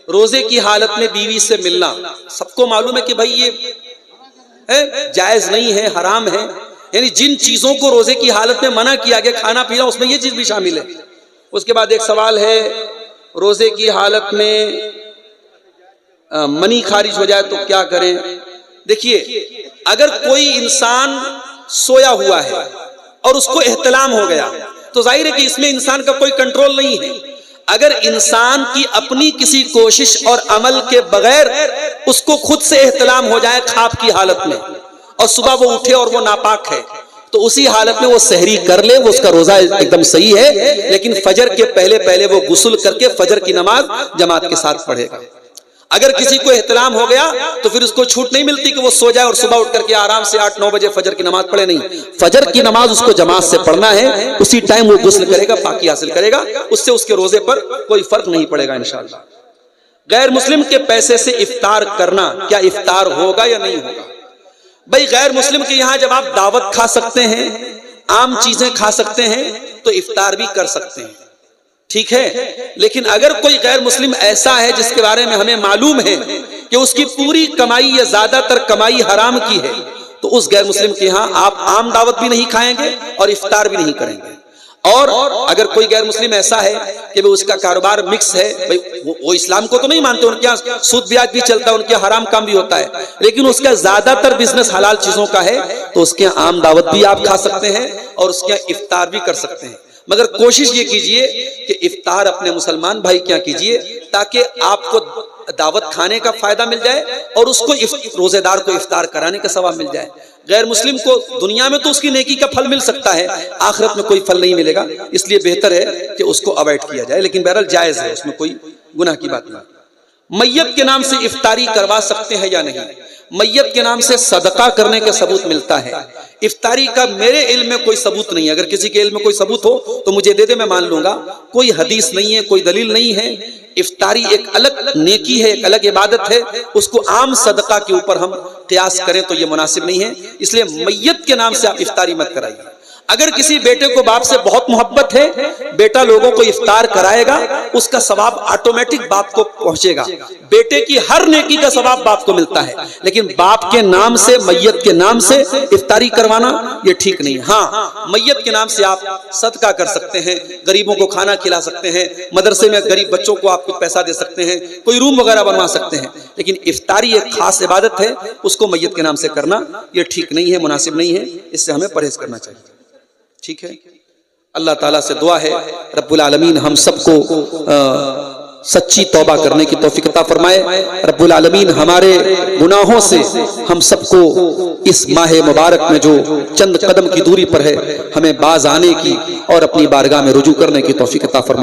रोजे की हालत में बीवी से मिलना सबको मालूम है कि भाई ये जायज नहीं है, हराम है। यानी जिन चीजों को रोजे की हालत में मना किया गया, खाना पीना, उसमें ये चीज भी शामिल है। उसके बाद एक सवाल है, रोजे की हालत में मनी खारिज हो जाए तो क्या करें? देखिए, अगर कोई इंसान सोया हुआ है और उसको एहतलाम हो गया तो जाहिर है कि इसमें इंसान का कोई कंट्रोल नहीं है। अगर इंसान की अपनी किसी कोशिश और अमल के बगैर उसको खुद से एहतलाम हो जाए ख्वाब की हालत में, और सुबह वो उठे और वो नापाक है, तो उसी हालत में वो सहरी कर ले, वो उसका रोजा एकदम सही है। लेकिन फजर के पहले पहले वो गुस्ल करके फजर की नमाज जमात के साथ पढ़ेगा। अगर किसी को एहतलाम हो गया तो फिर उसको छूट नहीं मिलती कि वो सो जाए और सुबह उठ करके आराम से 8-9 बजे फजर की नमाज पढ़े। नहीं, फजर की नमाज उसको जमात से पढ़ना है। उसी टाइम वो गुस्ल करेगा, पाकी हासिल करेगा, उससे उसके रोजे पर कोई फर्क नहीं पड़ेगा इंशाअल्लाह। गैर मुस्लिम के पैसे से इफ्तार करना, क्या इफ्तार होगा या नहीं होगा? भाई, गैर मुस्लिम के यहाँ जब आप दावत खा सकते हैं, आम चीजें खा सकते हैं, तो इफ्तार भी कर सकते हैं, ठीक है। लेकिन अगर कोई गैर मुस्लिम ऐसा है जिसके बारे में हमें मालूम है कि उसकी पूरी कमाई या ज्यादातर कमाई हराम की है, तो उस गैर मुस्लिम के यहाँ आप आम दावत भी नहीं खाएंगे और इफ्तार भी नहीं करेंगे। और अगर कोई गैर मुस्लिम ऐसा है कि भाई उसका कारोबार मिक्स है, भाई वो इस्लाम को तो नहीं मानते, उनके यहाँ सूद ब्याज भी चलता है, उनके यहाँ हराम काम भी होता है, लेकिन उसका ज्यादातर बिजनेस हलाल चीजों का है, तो उसके यहाँ आम दावत भी आप खा सकते हैं और उसके यहाँ इफ्तार भी कर सकते हैं। मगर कोशिश ये कीजिए कि इफ्तार अपने मुसलमान भाई क्या कीजिए, ताकि आपको दावत खाने का फायदा मिल जाए और उसको रोजेदार को इफ्तार कराने का सवाब मिल जाए। गैर मुस्लिम को दुनिया में तो उसकी नेकी का फल मिल सकता है, आखिरत में कोई फल नहीं मिलेगा। इसलिए बेहतर है कि उसको अवॉइड किया जाए। लेकिन बहरहाल जायज है, उसमें कोई गुनाह की बात नहीं। मैयत के नाम से इफ्तारी करवा सकते हैं या नहीं? मैयत के नाम से सदका करने का सबूत मिलता है। इफ्तारी का मेरे इल्म में कोई सबूत नहीं है। अगर किसी के इल्म में कोई सबूत हो तो मुझे दे दे, मैं मान लूंगा। कोई हदीस नहीं है, कोई दलील नहीं है। इफ्तारी एक अलग नेकी है, एक अलग इबादत है। उसको आम सदका के ऊपर हम क़ियास करें तो ये मुनासिब नहीं है। इसलिए मैयत के नाम से आप इफ्तारी मत कराइए। अगर किसी बेटे को बाप से बहुत मोहब्बत है, बेटा लोगों को इफ्तार कराएगा, उसका सवाब ऑटोमेटिक बाप को पहुंचेगा। बेटे की हर नेकी का सवाब बाप को मिलता है। लेकिन बाप के नाम से, मैयत के नाम से इफ्तारी करवाना ये ठीक नहीं है। हाँ, मैयत के नाम से आप सदका कर सकते हैं, गरीबों को खाना खिला सकते हैं, मदरसे में गरीब बच्चों को आप कुछ पैसा दे सकते हैं, कोई रूम वगैरह बनवा सकते हैं। लेकिन इफ्तारी एक खास इबादत है, उसको मैयत के नाम से करना ये ठीक नहीं है, मुनासिब नहीं है। इससे हमें परहेज करना चाहिए। ठीक है, अल्लाह ताला से दुआ है रब्बुल आलमीन हम सबको सच्ची तौबा करने की तौफीक अता फरमाए। रब्बुल आलमीन हमारे गुनाहों से हम सबको इस माह मुबारक में जो चंद कदम की दूरी पर है, हमें बाज आने की और अपनी बारगाह में रुजू करने की तौफीक अता फरमाए।